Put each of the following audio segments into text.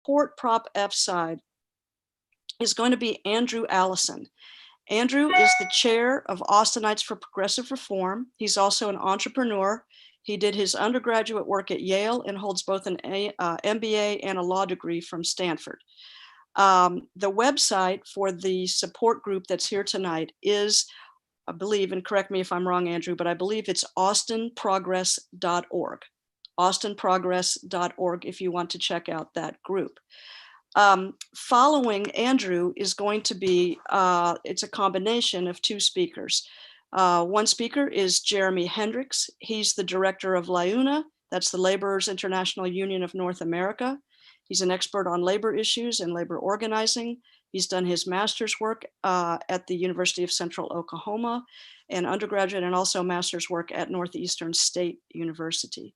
support Prop F side is going to be Andrew Allison. Andrew is the chair of Austinites for Progressive Reform. He's also an entrepreneur. He did his undergraduate work at Yale and holds both an MBA and a law degree from Stanford. The website for the support group that's here tonight is, I believe, and correct me if I'm wrong, Andrew, but I believe it's austinprogress.org. austinprogress.org if you want to check out that group. Following Andrew is going to be, it's a combination of two speakers. One speaker is Jeremy Hendricks. He's the director of LIUNA, that's the Laborers International Union of North America. He's an expert on labor issues and labor organizing. He's done his master's work at the University of Central Oklahoma and undergraduate and also master's work at Northeastern State University.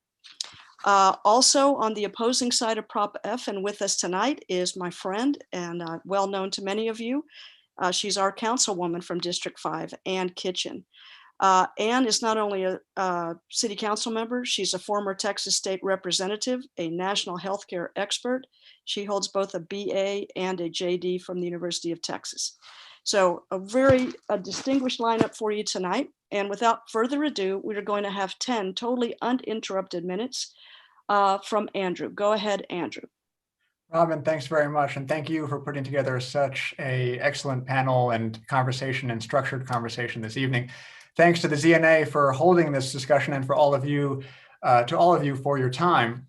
Also on the opposing side of Prop F and with us tonight is my friend and well known to many of you. She's our councilwoman from District 5, Ann Kitchen. Ann is not only a city council member, she's a former Texas state representative, a national healthcare expert. She holds both a BA and a JD from the University of Texas. So a very distinguished lineup for you tonight. And without further ado, we're going to have 10 totally uninterrupted minutes from Andrew. Go ahead, Andrew. Robin, thanks very much. And thank you for putting together such an excellent panel and conversation and structured conversation this evening. Thanks to the ZNA for holding this discussion and for all of you, for your time.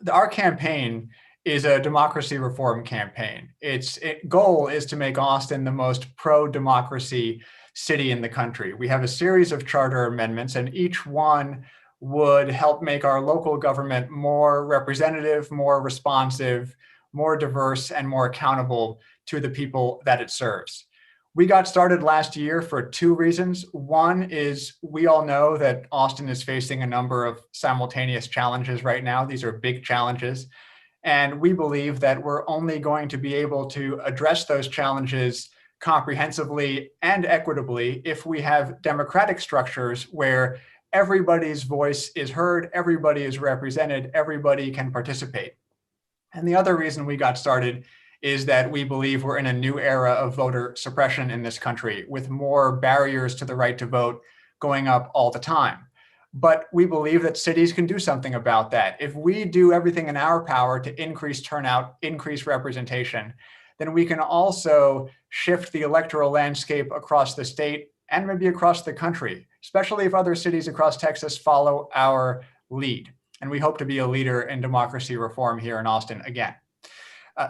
Our campaign is a democracy reform campaign. Its goal is to make Austin the most pro-democracy city in the country. We have a series of charter amendments, and each one would help make our local government more representative, more responsive, more diverse, and more accountable to the people that it serves. We got started last year for two reasons. One is we all know that Austin is facing a number of simultaneous challenges right now. These are big challenges. And we believe that we're only going to be able to address those challenges comprehensively and equitably if we have democratic structures where everybody's voice is heard, everybody is represented, everybody can participate. And the other reason we got started is that we believe we're in a new era of voter suppression in this country, with more barriers to the right to vote going up all the time. But we believe that cities can do something about that. If we do everything in our power to increase turnout, increase representation, then we can also shift the electoral landscape across the state and maybe across the country, especially if other cities across Texas follow our lead. And we hope to be a leader in democracy reform here in Austin again.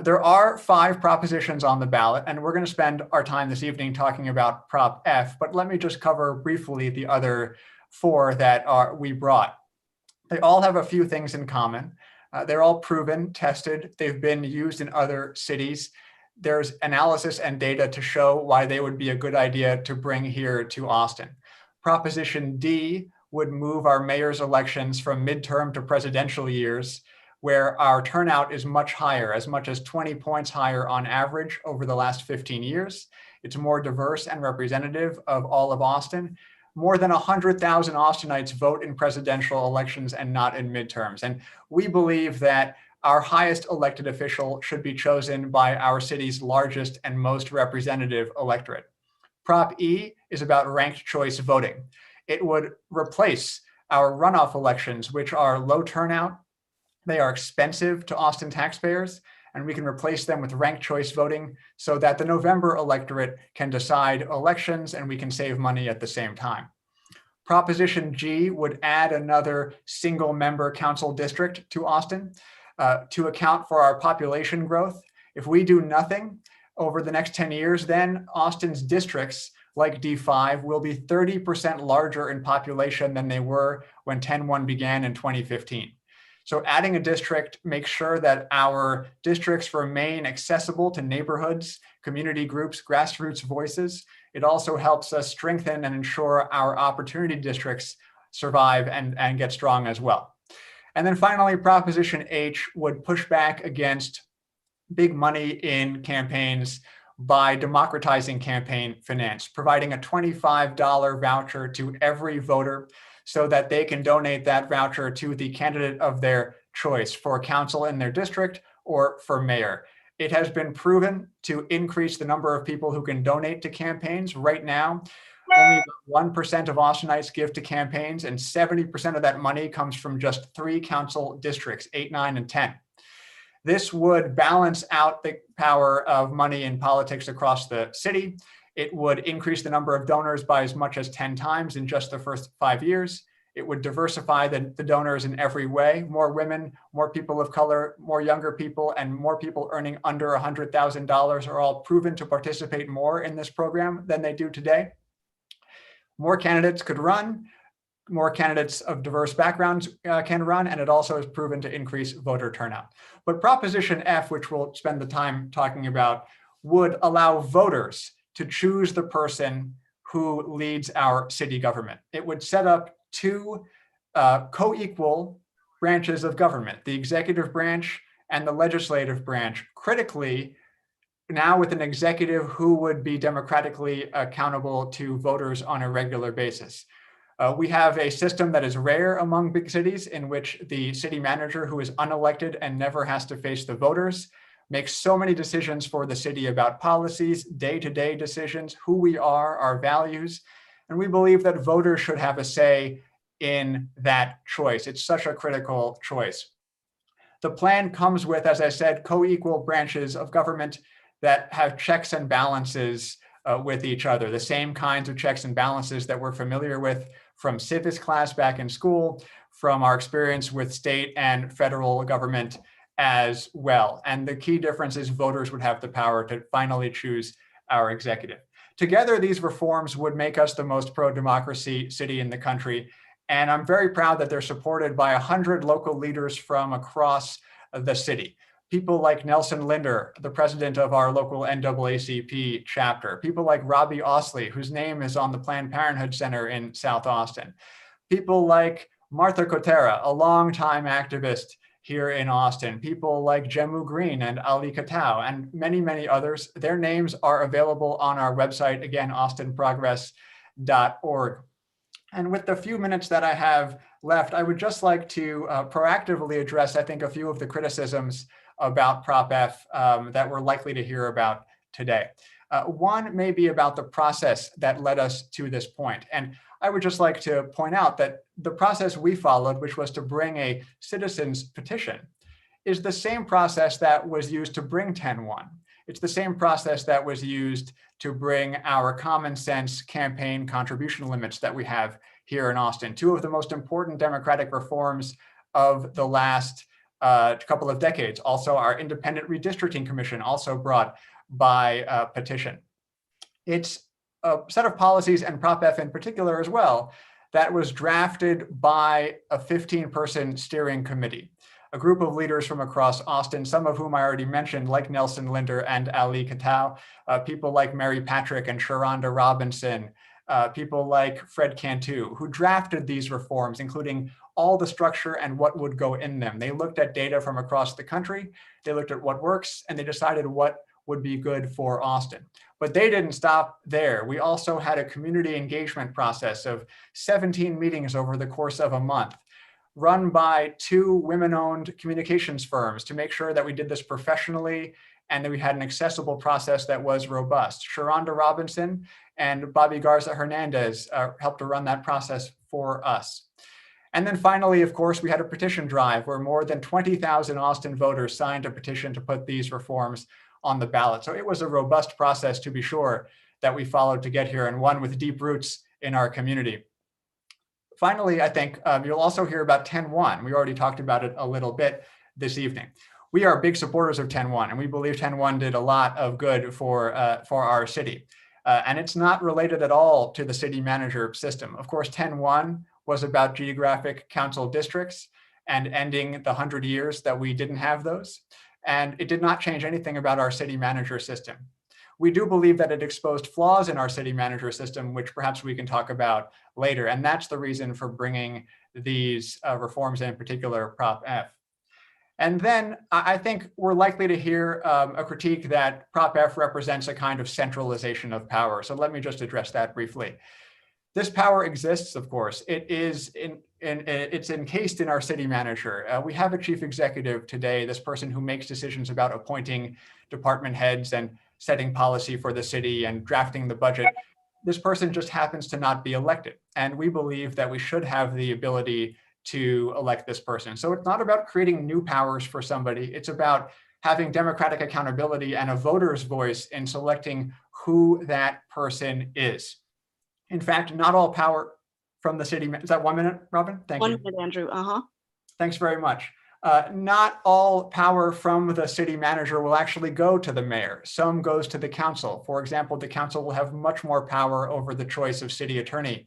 There are 5 propositions on the ballot, and we're going to spend our time this evening talking about Prop F, but let me just cover briefly the other 4 that we brought. They all have a few things in common. They're all proven, tested, they've been used in other cities. There's analysis and data to show why they would be a good idea to bring here to Austin. Proposition D would move our mayor's elections from midterm to presidential years, where our turnout is much higher, as much as 20 points higher on average over the last 15 years. It's more diverse and representative of all of Austin. More than 100,000 Austinites vote in presidential elections and not in midterms. And we believe that our highest elected official should be chosen by our city's largest and most representative electorate. Prop E is about ranked choice voting. It would replace our runoff elections, which are low turnout. They are expensive to Austin taxpayers, and we can replace them with ranked choice voting so that the November electorate can decide elections and we can save money at the same time. Proposition G would add another single member council district to Austin to account for our population growth. If we do nothing over the next 10 years, then Austin's districts like D5 will be 30% larger in population than they were when 10-1 began in 2015. So adding a district makes sure that our districts remain accessible to neighborhoods, community groups, grassroots voices. It also helps us strengthen and ensure our opportunity districts survive and get strong as well. And then finally, Proposition H would push back against big money in campaigns by democratizing campaign finance, providing a $25 voucher to every voter so that they can donate that voucher to the candidate of their choice for council in their district or for mayor. It has been proven to increase the number of people who can donate to campaigns. Right now, only 1% of Austinites give to campaigns, and 70% of that money comes from just 3 council districts, 8, 9, and 10. This would balance out the power of money in politics across the city. It would increase the number of donors by as much as 10 times in just the first 5 years. It would diversify the donors in every way. More women, more people of color, more younger people, and more people earning under $100,000 are all proven to participate more in this program than they do today. More candidates could run. More candidates of diverse backgrounds can run, and it also is proven to increase voter turnout. But Proposition F, which we'll spend the time talking about, would allow voters to choose the person who leads our city government. It would set up 2 co-equal branches of government, the executive branch and the legislative branch. Critically, now with an executive who would be democratically accountable to voters on a regular basis. We have a system that is rare among big cities, in which the city manager, who is unelected and never has to face the voters, makes so many decisions for the city about policies, day-to-day decisions, who we are, our values. And we believe that voters should have a say in that choice. It's such a critical choice. The plan comes with, as I said, co-equal branches of government that have checks and balances with each other, the same kinds of checks and balances that we're familiar with from civics class back in school, from our experience with state and federal government as well. And the key difference is voters would have the power to finally choose our executive. Together, these reforms would make us the most pro-democracy city in the country. And I'm very proud that they're supported by 100 local leaders from across the city. People like Nelson Linder, the president of our local NAACP chapter. People like Robbie Osley, whose name is on the Planned Parenthood Center in South Austin. People like Martha Kotera, a longtime activist here in Austin. People like Jemu Green and Ali Katau, and many, many others. Their names are available on our website, again, austinprogress.org. And with the few minutes that I have left, I would just like to proactively address, I think, a few of the criticisms about Prop F that we're likely to hear about today. One may be about the process that led us to this point. And I would just like to point out that the process we followed, which was to bring a citizens petition, is the same process that was used to bring 10-1. It's the same process that was used to bring our common sense campaign contribution limits that we have here in Austin, 2 of the most important democratic reforms of the last couple of decades. Also, our independent redistricting commission, also brought by petition. It's a set of policies, and Prop F in particular as well, that was drafted by a 15-person steering committee, a group of leaders from across Austin, some of whom I already mentioned, like Nelson Linder and Ali Katau, people like Mary Patrick and Sharonda Robinson, people like Fred Cantu, who drafted these reforms, including all the structure and what would go in them. They looked at data from across the country, they looked at what works, and they decided what would be good for Austin. But they didn't stop there. We also had a community engagement process of 17 meetings over the course of a month, run by 2 women-owned communications firms to make sure that we did this professionally and that we had an accessible process that was robust. Sharonda Robinson and Bobby Garza Hernandez helped to run that process for us. And then finally, of course, we had a petition drive where more than 20,000 Austin voters signed a petition to put these reforms on the ballot. So it was a robust process, to be sure, that we followed to get here, and one with deep roots in our community. Finally, I think you'll also hear about 10-1. We already talked about it a little bit this evening. We are big supporters of 10-1, and we believe 10-1 did a lot of good for our city. And it's not related at all to the city manager system. Of course, 10-1 was about geographic council districts and ending the 100 years that we didn't have those. And it did not change anything about our city manager system. We do believe that it exposed flaws in our city manager system, which perhaps we can talk about later. And that's the reason for bringing these reforms, in particular Prop F. And then I think we're likely to hear a critique that Prop F represents a kind of centralization of power. So let me just address that briefly. This power exists, of course. It is it's encased in our city manager. We have a chief executive today, this person who makes decisions about appointing department heads and setting policy for the city and drafting the budget. This person just happens to not be elected. And we believe that we should have the ability to elect this person. So it's not about creating new powers for somebody. It's about having democratic accountability and a voter's voice in selecting who that person is. In fact, not all power from the city. Is that 1 minute, Robin? Thank you. 1 minute, Andrew. Thanks very much. Not all power from the city manager will actually go to the mayor. Some goes to the council. For example, the council will have much more power over the choice of city attorney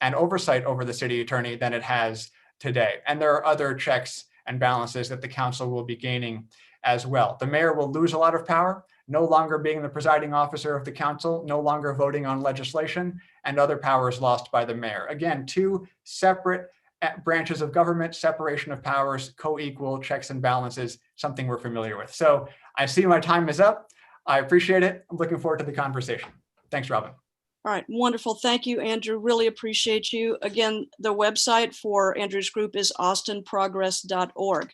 and oversight over the city attorney than it has today. And there are other checks and balances that the council will be gaining as well. The mayor will lose a lot of power, no longer being the presiding officer of the council, no longer voting on legislation, and other powers lost by the mayor. Again, two separate branches of government, separation of powers, co-equal checks and balances, something we're familiar with. So I see my time is up. I appreciate it. I'm looking forward to the conversation. Thanks, Robin. All right, wonderful. Thank you, Andrew. Really appreciate you. Again, the website for Andrew's group is austinprogress.org.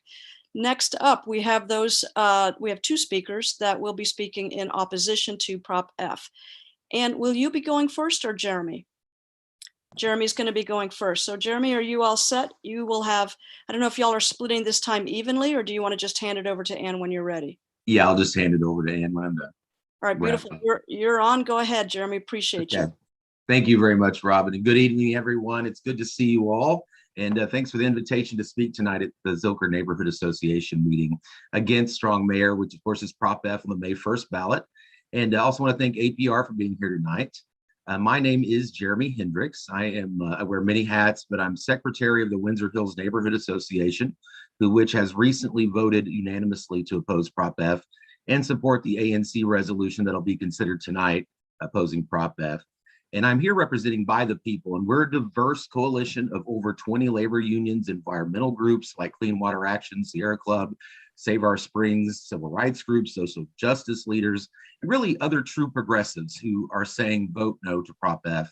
Next up, we have two speakers that will be speaking in opposition to Prop F. And will you be going first or Jeremy? Jeremy's going to be going first. So Jeremy, are you all set? You will have, I don't know if y'all are splitting this time evenly, or do you want to just hand it over to Ann when you're ready? Yeah, I'll just hand it over to Ann when I'm done. All right, beautiful. You're on. Go ahead, Jeremy. Appreciate you. Thank you very much, Robin. And good evening, everyone. It's good to see you all. And thanks for the invitation to speak tonight at the Zilker Neighborhood Association meeting against Strong Mayor, which of course is Prop F on the May 1st ballot. And I also want to thank APR for being here tonight. My name is Jeremy Hendricks. I wear many hats, but I'm secretary of the Windsor Hills Neighborhood Association, which has recently voted unanimously to oppose Prop F and support the ANC resolution that'll be considered tonight opposing Prop F. And I'm here representing By the People, and we're a diverse coalition of over 20 labor unions, environmental groups like Clean Water Action, Sierra Club, Save Our Springs, civil rights groups, social justice leaders, and really other true progressives who are saying vote no to Prop F.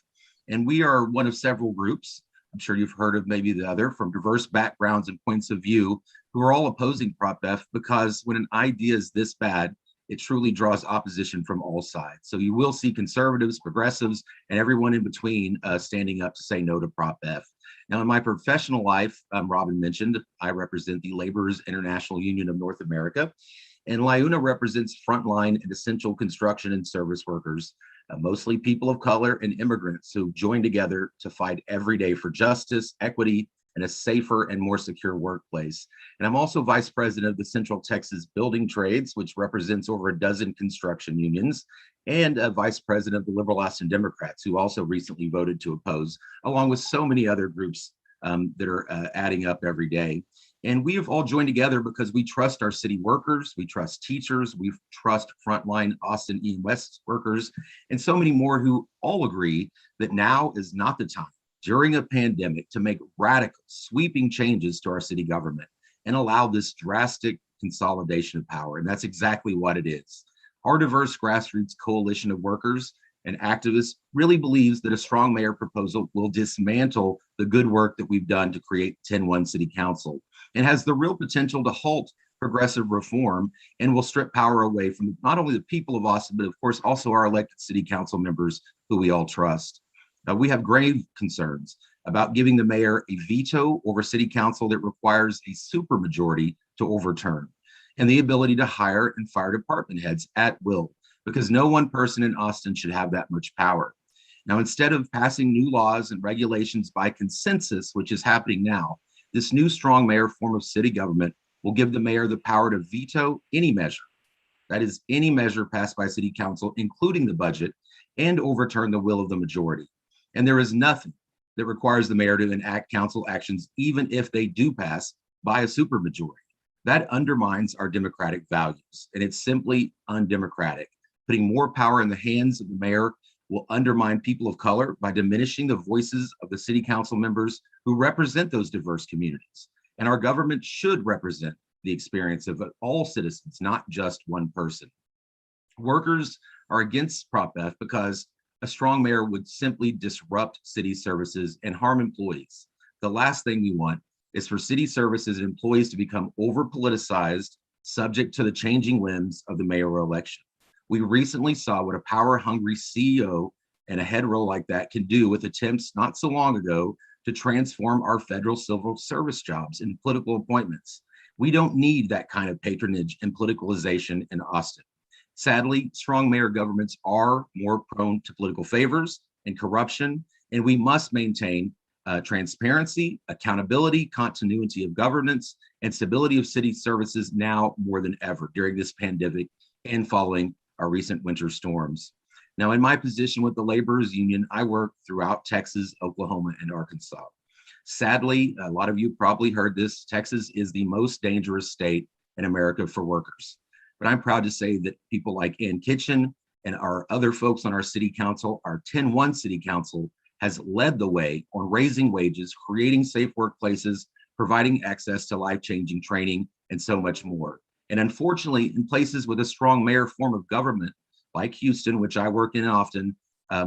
And we are one of several groups, I'm sure you've heard of maybe the other, from diverse backgrounds and points of view, who are all opposing Prop F, because when an idea is this bad, it truly draws opposition from all sides. So you will see conservatives, progressives, and everyone in between standing up to say no to Prop F. Now, in my professional life, Robin mentioned, I represent the Laborers International Union of North America, and LIUNA represents frontline and essential construction and service workers, mostly people of color and immigrants who join together to fight every day for justice, equity, and a safer and more secure workplace. And I'm also vice president of the Central Texas Building Trades, which represents over a dozen construction unions, and vice president of the Liberal Austin Democrats, who also recently voted to oppose, along with so many other groups that are adding up every day. And we have all joined together because we trust our city workers, we trust teachers, we trust frontline Austin EMS workers, and so many more who all agree that now is not the time during a pandemic to make radical, sweeping changes to our city government and allow this drastic consolidation of power. And that's exactly what it is. Our diverse grassroots coalition of workers and activists really believes that a strong mayor proposal will dismantle the good work that we've done to create 10-1 City Council, and has the real potential to halt progressive reform and will strip power away from not only the people of Austin, but of course also our elected city council members who we all trust. We have grave concerns about giving the mayor a veto over city council that requires a supermajority to overturn, and the ability to hire and fire department heads at will, because no one person in Austin should have that much power. Now, instead of passing new laws and regulations by consensus, which is happening now, this new strong mayor form of city government will give the mayor the power to veto any measure, that is, any measure passed by city council, including the budget, and overturn the will of the majority. And there is nothing that requires the mayor to enact council actions, even if they do pass by a supermajority. That undermines our democratic values, and it's simply undemocratic. Putting more power in the hands of the mayor will undermine people of color by diminishing the voices of the city council members who represent those diverse communities. And our government should represent the experience of all citizens, not just one person. Workers are against Prop F because a strong mayor would simply disrupt city services and harm employees. The last thing we want is for city services and employees to become over politicized, subject to the changing whims of the mayoral election. We recently saw what a power hungry CEO and a head roll like that can do with attempts not so long ago to transform our federal civil service jobs into political appointments. We don't need that kind of patronage and politicalization in Austin. Sadly, strong mayor governments are more prone to political favors and corruption, and we must maintain transparency, accountability, continuity of governance, and stability of city services now more than ever during this pandemic and following our recent winter storms. Now, in my position with the Laborers Union, I work throughout Texas, Oklahoma, and Arkansas. Sadly, a lot of you probably heard this, Texas is the most dangerous state in America for workers. But I'm proud to say that people like Ann Kitchen and our other folks on our city council, our 10-1 city council, has led the way on raising wages, creating safe workplaces, providing access to life-changing training, and so much more. And unfortunately, in places with a strong mayor form of government, like Houston, which I work in often,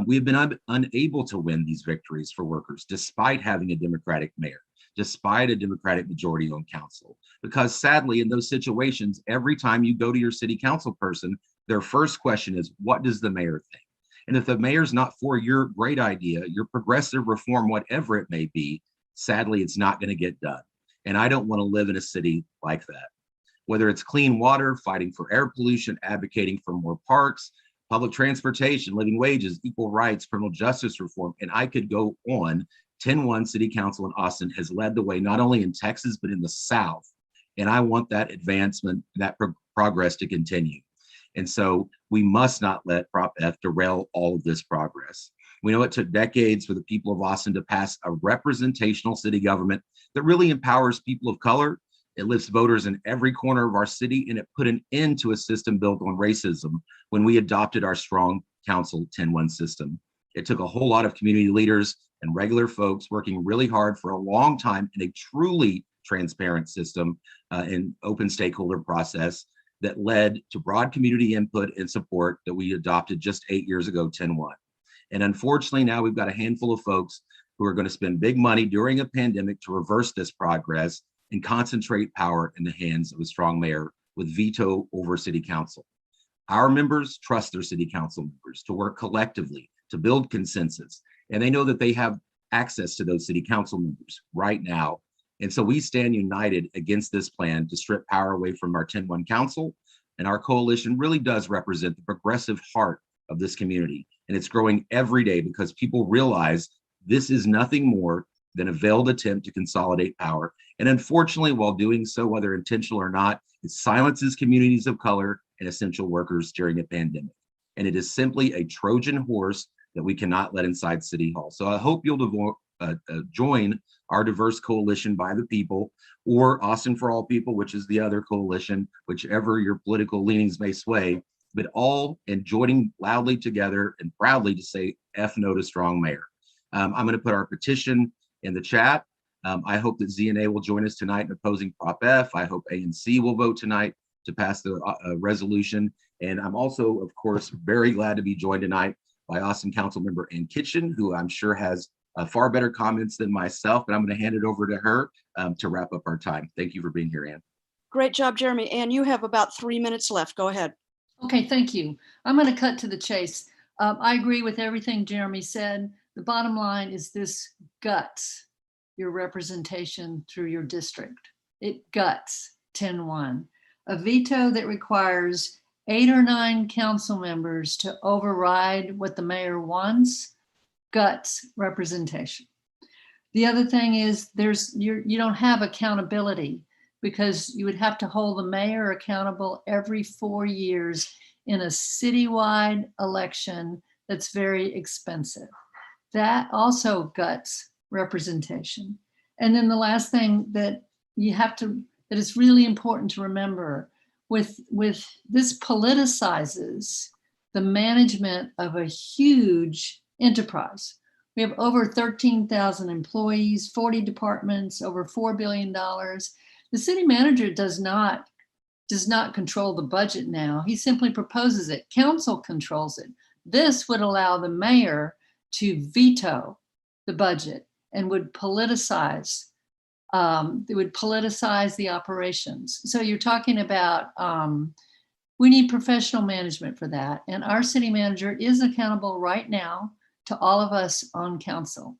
we have been unable to win these victories for workers, despite having a Democratic mayor, despite a Democratic majority on council. Because sadly, in those situations, every time you go to your city council person, their first question is, what does the mayor think? And if the mayor's not for your great idea, your progressive reform, whatever it may be, sadly, it's not going to get done. And I don't want to live in a city like that. Whether it's clean water, fighting for air pollution, advocating for more parks, public transportation, living wages, equal rights, criminal justice reform, and I could go on. 10-1 City Council in Austin has led the way, not only in Texas, but in the South. And I want that advancement, that progress to continue. And so we must not let Prop F derail all of this progress. We know it took decades for the people of Austin to pass a representational city government that really empowers people of color. It lifts voters in every corner of our city, and it put an end to a system built on racism when we adopted our strong council 10-1 system. It took a whole lot of community leaders and regular folks working really hard for a long time in a truly transparent system and open stakeholder process that led to broad community input and support that we adopted just 8 years ago, 10-1. And unfortunately, now we've got a handful of folks who are going to spend big money during a pandemic to reverse this progress and concentrate power in the hands of a strong mayor with veto over city council. Our members trust their city council members to work collectively to build consensus, and they know that they have access to those city council members right now. And so we stand united against this plan to strip power away from our 10-1 council. And our coalition really does represent the progressive heart of this community. And it's growing every day because people realize this is nothing more than a veiled attempt to consolidate power. And unfortunately, while doing so, whether intentional or not, it silences communities of color and essential workers during a pandemic. And it is simply a Trojan horse that we cannot let inside City Hall. So I hope you'll join our diverse coalition by the people, or Austin for All People, which is the other coalition, whichever your political leanings may sway, but all and joining loudly together and proudly to say F no to strong mayor. I'm going to put our petition in the chat. I hope that ZNA will join us tonight in opposing Prop F. I hope ANC will vote tonight to pass the resolution. And I'm also, of course, very glad to be joined tonight by Austin Councilmember Ann Kitchen, who I'm sure has far better comments than myself, but I'm going to hand it over to her to wrap up our time. Thank you for being here, Ann. Great job, Jeremy. Ann, you have about 3 minutes left. Go ahead. Okay, thank you. I'm going to cut to the chase. I agree with everything Jeremy said. The bottom line is this guts your representation through your district. It guts 10-1. A veto that requires 8 or 9 council members to override what the mayor wants, guts representation. The other thing is you don't have accountability, because you would have to hold the mayor accountable every 4 years in a citywide election that's very expensive. That also guts representation. And then the last thing that is really important to remember, with this politicizes the management of a huge enterprise. We have over 13,000 employees, 40 departments, over $4 billion. The city manager does not control the budget now. He simply proposes it. Council controls it. This would allow the mayor to veto the budget and would politicize. They would politicize the operations. So you're talking about, we need professional management for that. And our city manager is accountable right now to all of us on council.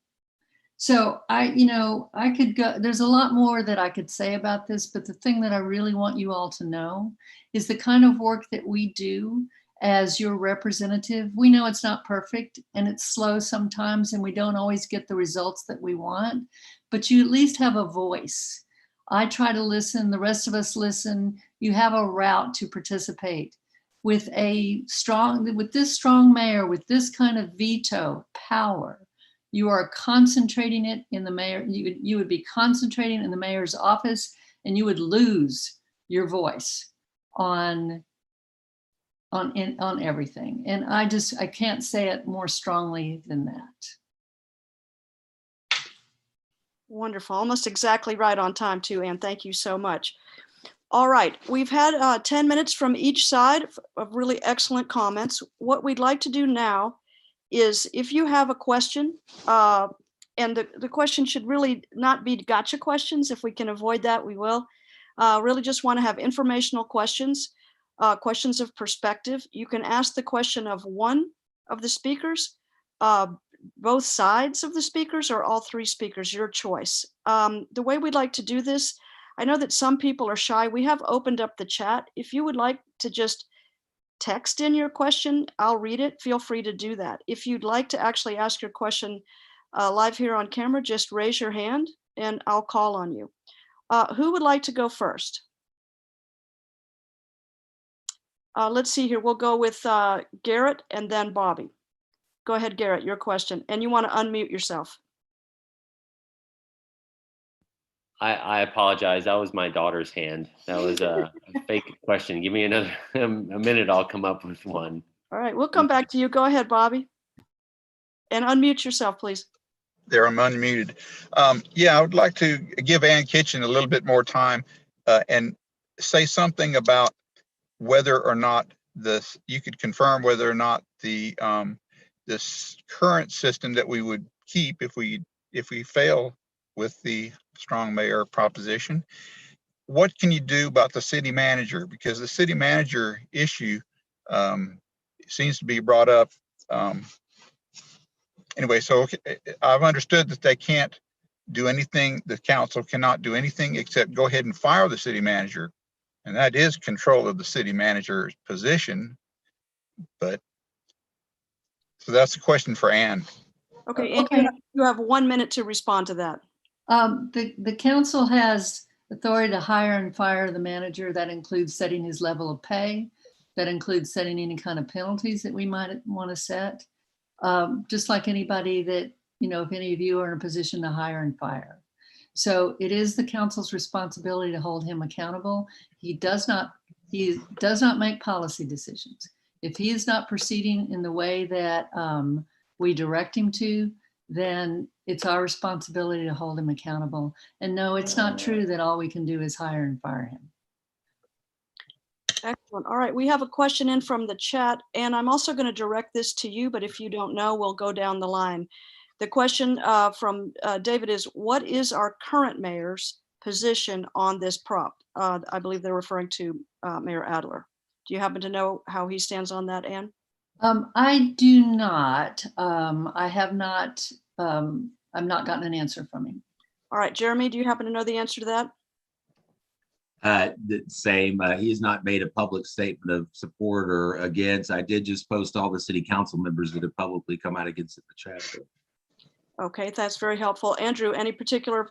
So I could go, there's a lot more that I could say about this, but the thing that I really want you all to know is the kind of work that we do as your representative. We know it's not perfect and it's slow sometimes and we don't always get the results that we want, but you at least have a voice. I try to listen, the rest of us listen. You have a route to participate. With this strong mayor, with this kind of veto power, you are concentrating it in the mayor. You would be concentrating in the mayor's office, and you would lose your voice on everything. And I can't say it more strongly than that. Wonderful. Almost exactly right on time too, Ann. Thank you so much. All right, we've had 10 minutes from each side of really excellent comments. What we'd like to do now is, if you have a question, and the question should really not be gotcha questions. If we can avoid that, we will. Really just want to have informational questions, questions of perspective. You can ask the question of one of the speakers, both sides of the speakers, or all three speakers, your choice. The way we'd like to do this, I know that some people are shy. We have opened up the chat. If you would like to just text in your question, I'll read it. Feel free to do that. If you'd like to actually ask your question live here on camera, just raise your hand and I'll call on you. Who would like to go first? Let's see here. We'll go with Garrett and then Bobby. Go ahead, Garrett, your question. And you want to unmute yourself. I apologize. That was my daughter's hand. That was a fake question. Give me another a minute. I'll come up with one. All right, we'll come back to you. Go ahead, Bobby. And unmute yourself, please. There, I'm unmuted. Yeah, I would like to give Ann Kitchen a little bit more time and say something about whether or not you could confirm whether or not this current system that we would keep if we fail with the strong mayor proposition. What can you do about the city manager? Because the city manager issue seems to be brought up. Anyway, so I've understood that they can't do anything, the council cannot do anything except go ahead and fire the city manager. And that is control of the city manager's position. But, so that's a question for Ann. Okay, and you have 1 minute to respond to that. The council has authority to hire and fire the manager. That includes setting his level of pay. That includes setting any kind of penalties that we might want to set. Just like anybody that, if any of you are in a position to hire and fire. So it is the council's responsibility to hold him accountable. He does not make policy decisions. If he is not proceeding in the way that we direct him to, then it's our responsibility to hold him accountable. And no, it's not true that all we can do is hire and fire him. Excellent. All right, we have a question in from the chat, and I'm also going to direct this to you, but if you don't know, we'll go down the line. The question from David is, what is our current mayor's position on this prop? I believe they're referring to Mayor Adler. Do you happen to know how he stands on that, Ann? I do not. I have not. I've not gotten an answer from him. All right, Jeremy, do you happen to know the answer to that? The same. He has not made a public statement of support or against. I did just post all the city council members that have publicly come out against it in the chat. Okay, that's very helpful. Andrew, any particular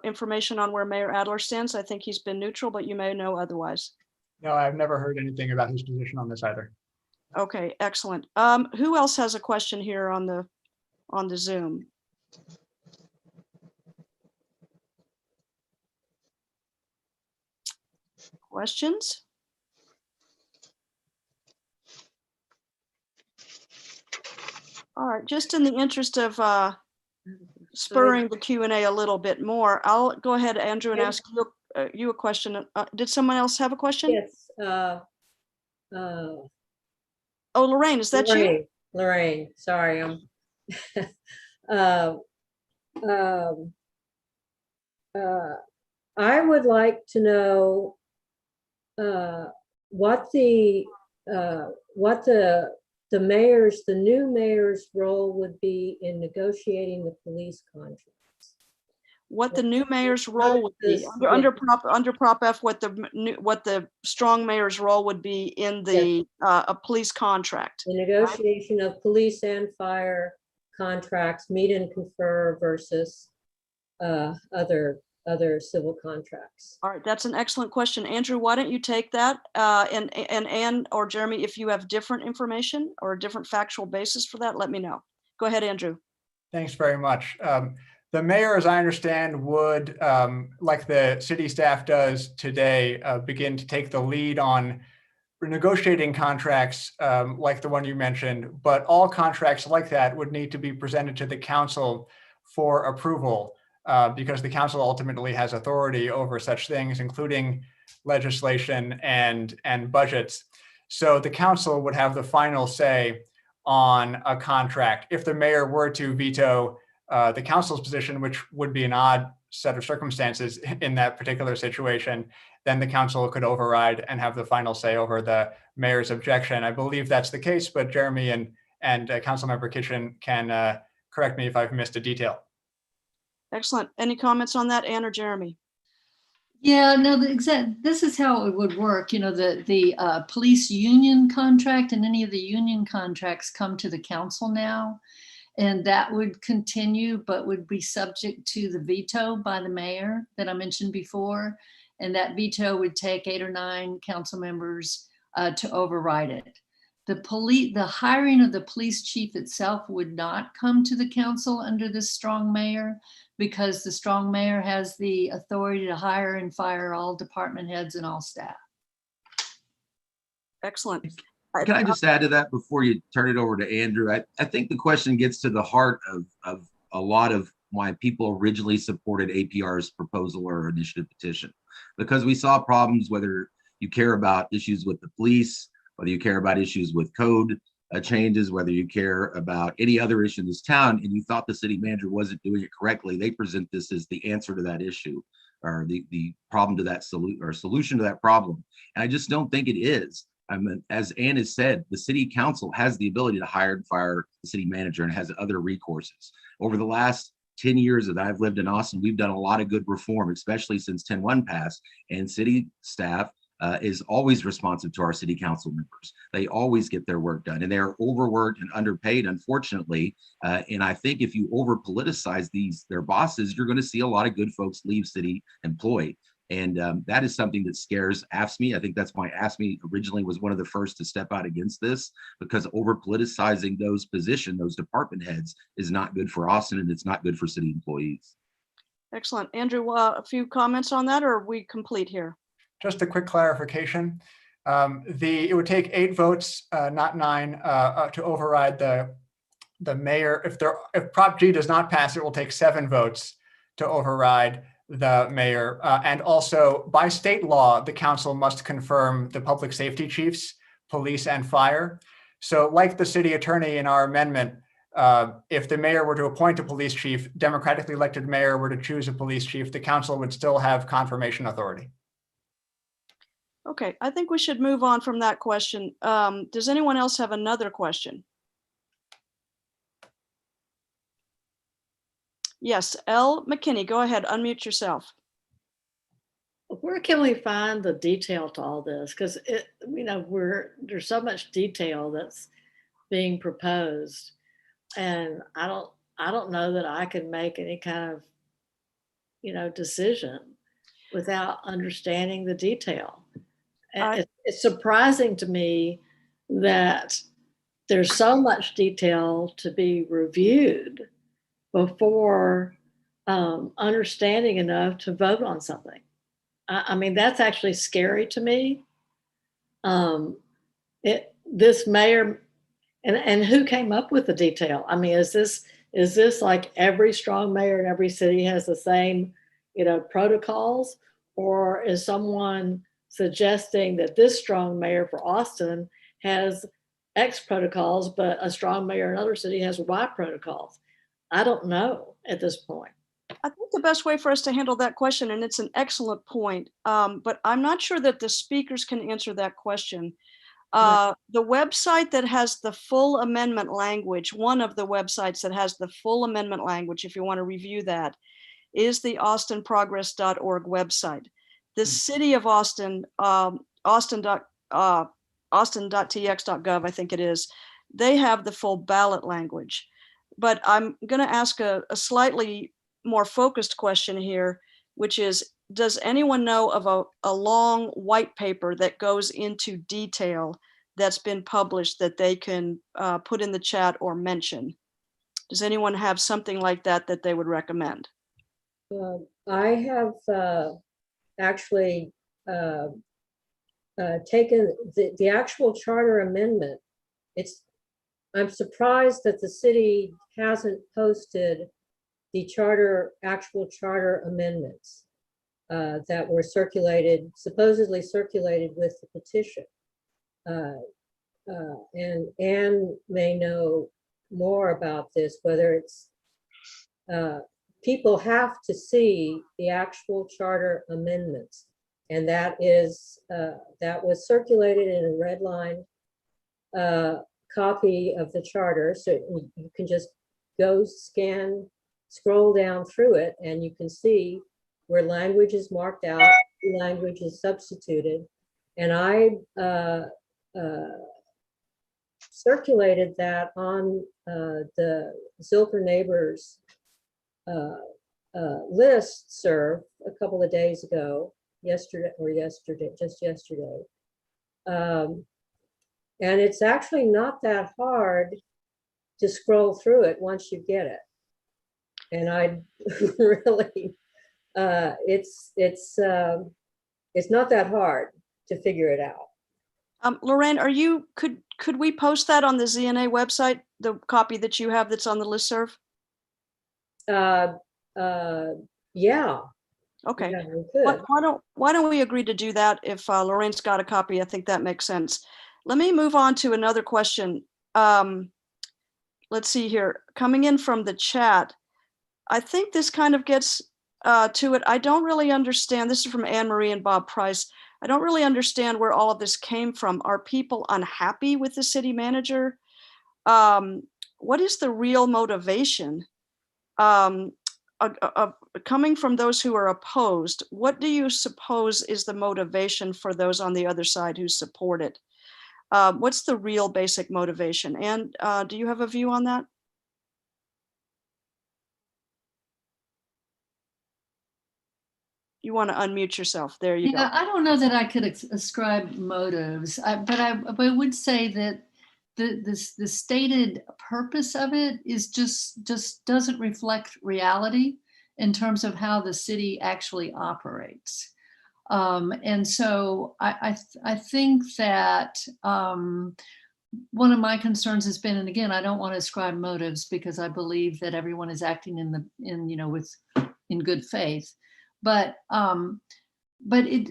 information on where Mayor Adler stands? I think he's been neutral, but you may know otherwise. No, I've never heard anything about his position on this either. Okay, excellent. Who else has a question here on the Zoom? Questions? All right, just in the interest of spurring the Q&A a little bit more, I'll go ahead, Andrew, and ask you a question. Did someone else have a question? Yes. Oh, Lorraine, is that you? Lorraine, sorry. um, I would like to know what the the new mayor's role would be in negotiating the police contract. What the new mayor's role would be This- under Prop F, what the strong mayor's role would be in the a police contract. The negotiation of police and fire contracts, meet and confer versus other civil contracts. All right, that's an excellent question. Andrew, why don't you take that? And Ann or Jeremy, if you have different information or a different factual basis for that, let me know. Go ahead, Andrew. Thanks very much. The mayor, as I understand, would, like the city staff does today, begin to take the lead on negotiating contracts like the one you mentioned, but all contracts like that would need to be presented to the council for approval because the council ultimately has authority over such things, including legislation and budgets. So the council would have the final say on a contract. If the mayor were to veto the council's position, which would be an odd set of circumstances in that particular situation, then the council could override and have the final say over the mayor's objection. I believe that's the case, but Jeremy and Councilmember Kitchen can correct me if I've missed a detail. Excellent. Any comments on that, Ann or Jeremy? Yeah, no, this is how it would work. You know, the police union contract and any of the union contracts come to the council now, and that would continue, but would be subject to the veto by the mayor that I mentioned before. And that veto would take 8 or 9 council members to override it. The hiring of the police chief itself would not come to the council under this strong mayor, because the strong mayor has the authority to hire and fire all department heads and all staff. Excellent. Can I just add to that before you turn it over to Andrew? I think the question gets to the heart of a lot of why people originally supported APR's proposal or initiative petition, because we saw problems, whether you care about issues with the police, whether you care about issues with code changes, whether you care about any other issue in this town, and you thought the city manager wasn't doing it correctly. They present this as the answer to that issue, or the problem to that solution to that problem. And I just don't think it is. I mean, as Ann has said, the city council has the ability to hire and fire the city manager and has other recourses. Over the last 10 years that I've lived in Austin, we've done a lot of good reform, especially since 10-1 passed, and city staff is always responsive to our city council members. They always get their work done, and they're overworked and underpaid, unfortunately. And I think if you over politicize their bosses, you're going to see a lot of good folks leave city employed. And that is something that scares AFSCME. I think that's why AFSCME originally was one of the first to step out against this, because over politicizing those positions, those department heads, is not good for Austin, and it's not good for city employees. Excellent. Andrew, a few comments on that, or are we complete here? Just a quick clarification. It would take 8 votes, not 9, to override the mayor. If Prop G does not pass, it will take 7 votes to override the mayor. And also, by state law, the council must confirm the public safety chiefs, police and fire. So like the city attorney in our amendment, if the mayor were to appoint a police chief, democratically elected mayor were to choose a police chief, the council would still have confirmation authority. Okay, I think we should move on from that question. Does anyone else have another question? Yes, Elle McKinney, go ahead, unmute yourself. Where can we find the detail to all this? Because there's so much detail that's being proposed, and I don't know that I can make any kind of decision without understanding the detail. And it's surprising to me that there's so much detail to be reviewed before understanding enough to vote on something. I mean, that's actually scary to me. This mayor, and who came up with the detail? I mean, is this like every strong mayor in every city has the same, protocols, or is someone suggesting that this strong mayor for Austin has X protocols, but a strong mayor in another city has Y protocols? I don't know at this point. I think the best way for us to handle that question, and it's an excellent point, but I'm not sure that the speakers can answer that question. The website that has the full amendment language, one of the websites that has the full amendment language, if you want to review that, is the austinprogress.org website. The city of Austin, austin.tx.gov, I think it is, they have the full ballot language. But I'm going to ask a slightly more focused question here, which is, does anyone know of a long white paper that goes into detail that's been published that they can put in the chat or mention? Does anyone have something like that that they would recommend? I have actually taken the actual charter amendment. I'm surprised that the city hasn't posted the actual charter amendments that were supposedly circulated with the petition. And Anne may know more about this, whether it's people have to see the actual charter amendments, and that was circulated in a red line copy of the charter, so you can just go scroll down through it, and you can see where language is marked out, language is substituted, and I circulated that on the Zilker Neighbors listserv a couple of days ago, just yesterday. And it's actually not that hard to scroll through it once you get it. And I really, it's not that hard to figure it out. Lorraine, could we post that on the ZNA website, the copy that you have that's on the listserv? Yeah. Okay. Yeah, we could. Why don't we agree to do that? If Lorraine's got a copy, I think that makes sense. Let me move on to another question. Let's see here. Coming in from the chat, I think this kind of gets to it. I don't really understand. This is from Anne Marie and Bob Price. I don't really understand where all of this came from. Are people unhappy with the city manager? What is the real motivation? Coming from those who are opposed, what do you suppose is the motivation for those on the other side who support it? What's the real basic motivation? And do you have a view on that? You want to unmute yourself. There you go. I don't know that I could ascribe motives, but I would say that the stated purpose of it is just doesn't reflect reality in terms of how the city actually operates. And so I think that one of my concerns has been, and again, I don't want to ascribe motives because I believe that everyone is acting in good faith. But it,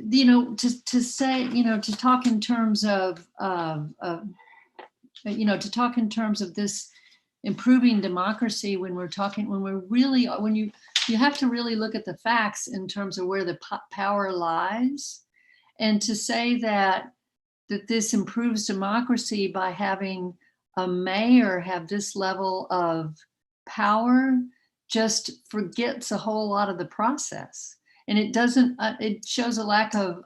to say, to talk in terms of this improving democracy when you have to really look at the facts in terms of where the power lies, and to say that this improves democracy by having a mayor have this level of power just forgets a whole lot of the process. And it doesn't, it shows a lack of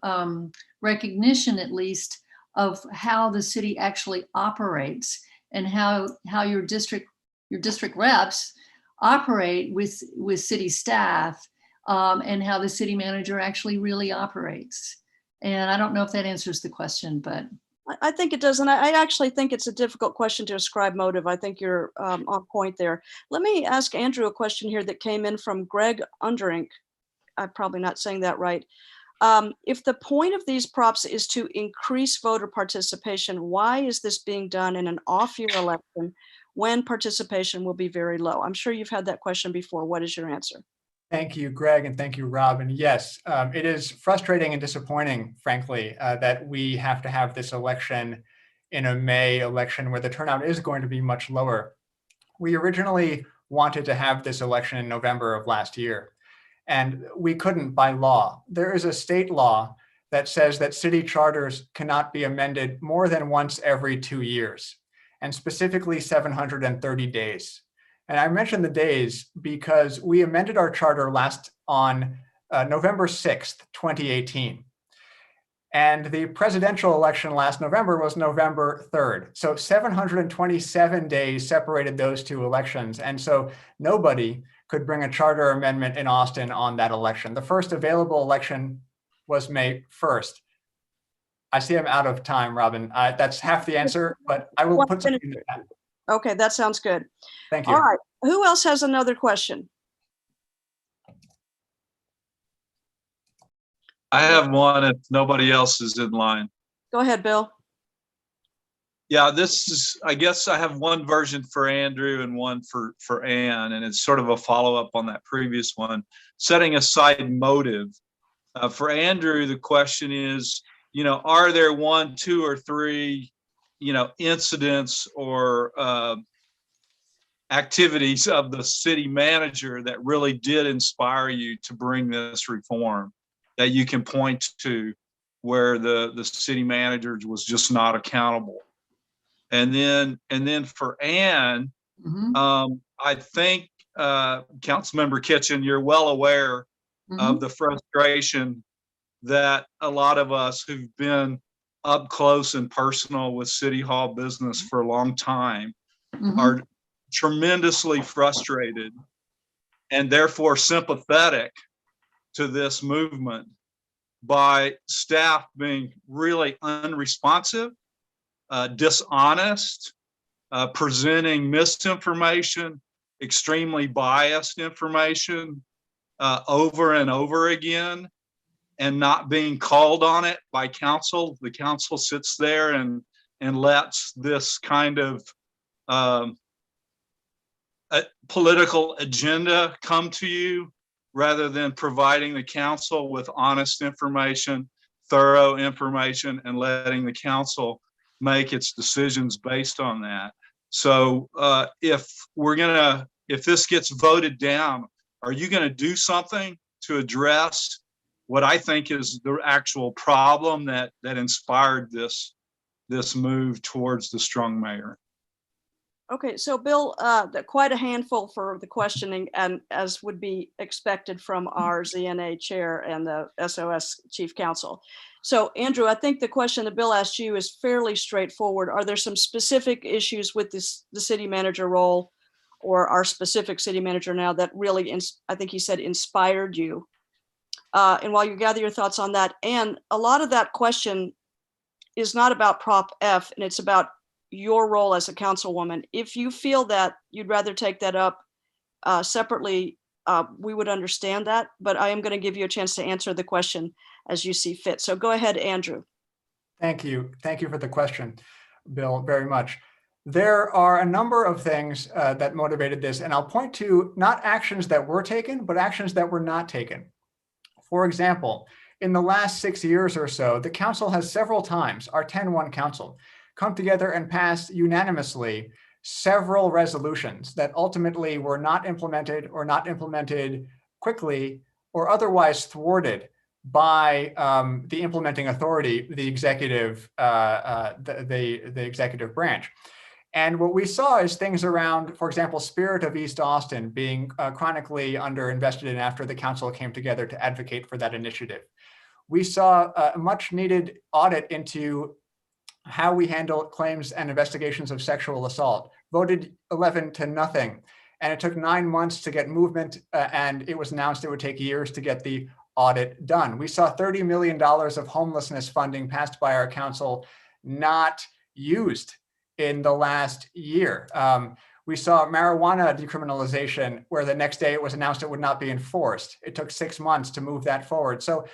recognition, at least, of how the city actually operates and how your district reps operate with city staff, and how the city manager actually really operates. And I don't know if that answers the question, but. I think it does. And I actually think it's a difficult question to ascribe motive. I think you're on point there. Let me ask Andrew a question here that came in from Greg Underink. I'm probably not saying that right. If the point of these props is to increase voter participation, why is this being done in an off-year election when participation will be very low? I'm sure you've had that question before. What is your answer? Thank you, Greg, and thank you, Rob. And yes, it is frustrating and disappointing, frankly, that we have to have this election in a May election where the turnout is going to be much lower. We originally wanted to have this election in November of last year. And we couldn't by law. There is a state law that says that city charters cannot be amended more than once every 2 years, and specifically 730 days. And I mention the days because we amended our charter last on November 6th, 2018. And the presidential election last November was November 3rd. So 727 days separated those two elections. And so nobody could bring a charter amendment in Austin on that election. The first available election was May 1st. I see I'm out of time, Robin. That's half the answer, but I will put something in the chat. Okay, that sounds good. Thank you. All right, who else has another question? I have one if nobody else is in line. Go ahead, Bill. Yeah, this is, I guess I have one version for Andrew and one for Ann, and it's sort of a follow-up on that previous one. Setting aside motive. For Andrew, the question is, are there 1, 2, or 3, incidents or activities of the city manager that really did inspire you to bring this reform that you can point to where the city manager was just not accountable? And then for Ann, I think Councilmember Kitchen, you're well aware of the frustration that a lot of us who've been up close and personal with City Hall business for a long time are tremendously frustrated and therefore sympathetic to this movement by staff being really unresponsive, dishonest, presenting misinformation, extremely biased information over and over again, and not being called on it by council. The council sits there and lets this kind of a political agenda come to you rather than providing the council with honest information, thorough information, and letting the council make its decisions based on that. So if this gets voted down, are you going to do something to address what I think is the actual problem that inspired this move towards the strong mayor? Okay, so Bill, quite a handful for the questioning, and as would be expected from our ZNA chair and the SOS chief counsel. So Andrew, I think the question that Bill asked you is fairly straightforward. Are there some specific issues with the city manager role or our specific city manager now that really, I think he said, inspired you? And while you gather your thoughts on that, and a lot of that question is not about Prop F, and it's about your role as a councilwoman. If you feel that you'd rather take that up separately, we would understand that, but I am going to give you a chance to answer the question as you see fit. So go ahead, Andrew. Thank you. Thank you for the question, Bill, very much. There are a number of things that motivated this, and I'll point to not actions that were taken, but actions that were not taken. For example, in the last 6 years or so, the council has several times, our 10-1 council, come together and pass unanimously several resolutions that ultimately were not implemented or not implemented quickly or otherwise thwarted by the implementing authority, the executive, the executive branch. And what we saw is things around, for example, Spirit of East Austin being chronically underinvested in after the council came together to advocate for that initiative. We saw a much needed audit into how we handle claims and investigations of sexual assault, voted 11-0. And it took 9 months to get movement, and it was announced it would take years to get the audit done. We saw $30 million of homelessness funding passed by our council not used in the last year. We saw marijuana decriminalization where the next day it was announced it would not be enforced. It took 6 months to move that forward. So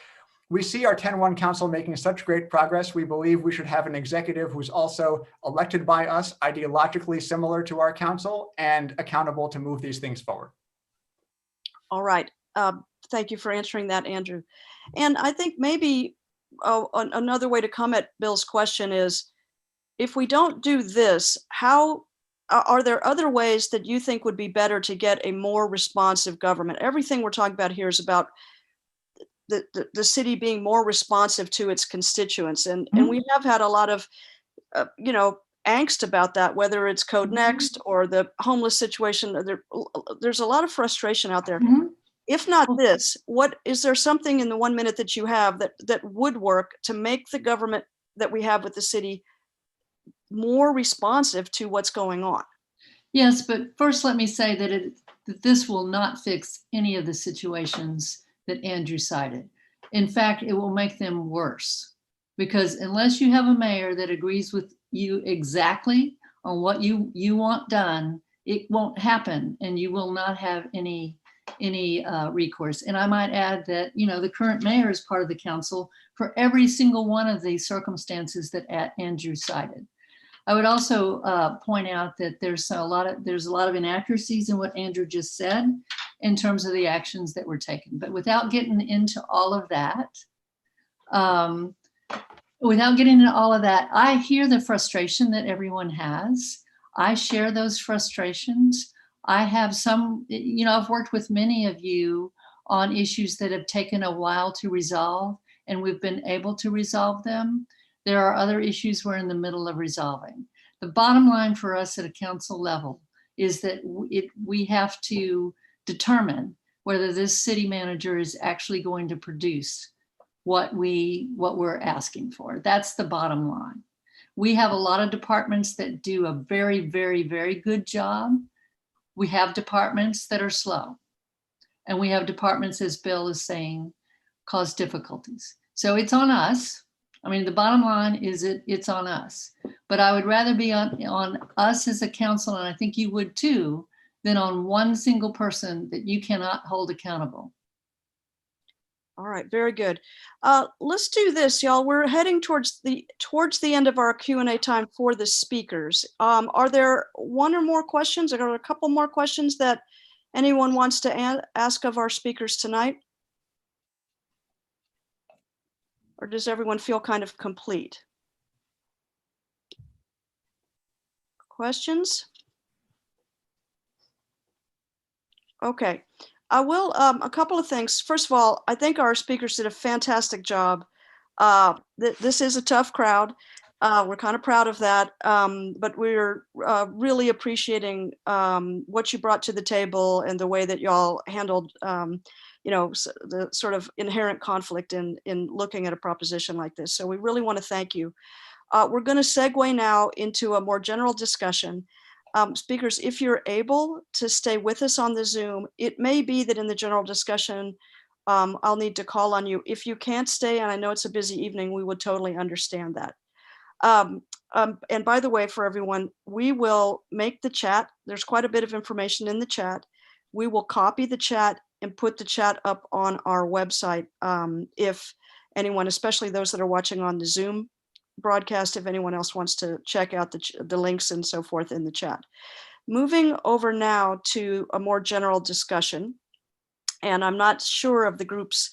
we see our 10-1 council making such great progress. We believe we should have an executive who's also elected by us, ideologically similar to our council, and accountable to move these things forward. All right. Thank you for answering that, Andrew. And I think maybe another way to come at Bill's question is, if we don't do this, how are there other ways that you think would be better to get a more responsive government? Everything we're talking about here is about the city being more responsive to its constituents. And we have had a lot of, angst about that, whether it's Code Next or the homeless situation. There's a lot of frustration out there. If not this, is there something in the 1 minute that you have that would work to make the government that we have with the city more responsive to what's going on? Yes, but first let me say that this will not fix any of the situations that Andrew cited. In fact, it will make them worse, because unless you have a mayor that agrees with you exactly on what you want done, it won't happen, and you will not have any recourse. And I might add that, the current mayor is part of the council for every single one of the circumstances that Andrew cited. I would also point out that there's a lot of inaccuracies in what Andrew just said in terms of the actions that were taken. But without getting into all of that, I hear the frustration that everyone has. I share those frustrations. I have some, I've worked with many of you on issues that have taken a while to resolve, and we've been able to resolve them. There are other issues we're in the middle of resolving. The bottom line for us at a council level is that we have to determine whether this city manager is actually going to produce what we're asking for. That's the bottom line. We have a lot of departments that do a very, very, very good job. We have departments that are slow, and we have departments, as Bill is saying, cause difficulties. So it's on us. I mean, the bottom line is it's on us, but I would rather be on us as a council, and I think you would too, than on one single person that you cannot hold accountable. All right, very good. Let's do this, y'all. We're heading towards the end of our Q&A time for the speakers. Are there one or more questions? Are there a couple more questions that anyone wants to ask of our speakers tonight? Or does everyone feel kind of complete? Questions? Okay, I will, a couple of things. First of all, I think our speakers did a fantastic job. This is a tough crowd. We're kind of proud of that, but we're really appreciating what you brought to the table and the way that y'all handled the sort of inherent conflict in looking at a proposition like this. So we really want to thank you. We're going to segue now into a more general discussion. Speakers, if you're able to stay with us on the Zoom, it may be that in the general discussion, I'll need to call on you. If you can't stay, and I know it's a busy evening, we would totally understand that. And by the way, for everyone, we will make the chat. There's quite a bit of information in the chat. We will copy the chat and put the chat up on our website. If anyone, especially those that are watching on the Zoom broadcast, if anyone else wants to check out the links and so forth in the chat. Moving over now to a more general discussion. And I'm not sure of the groups,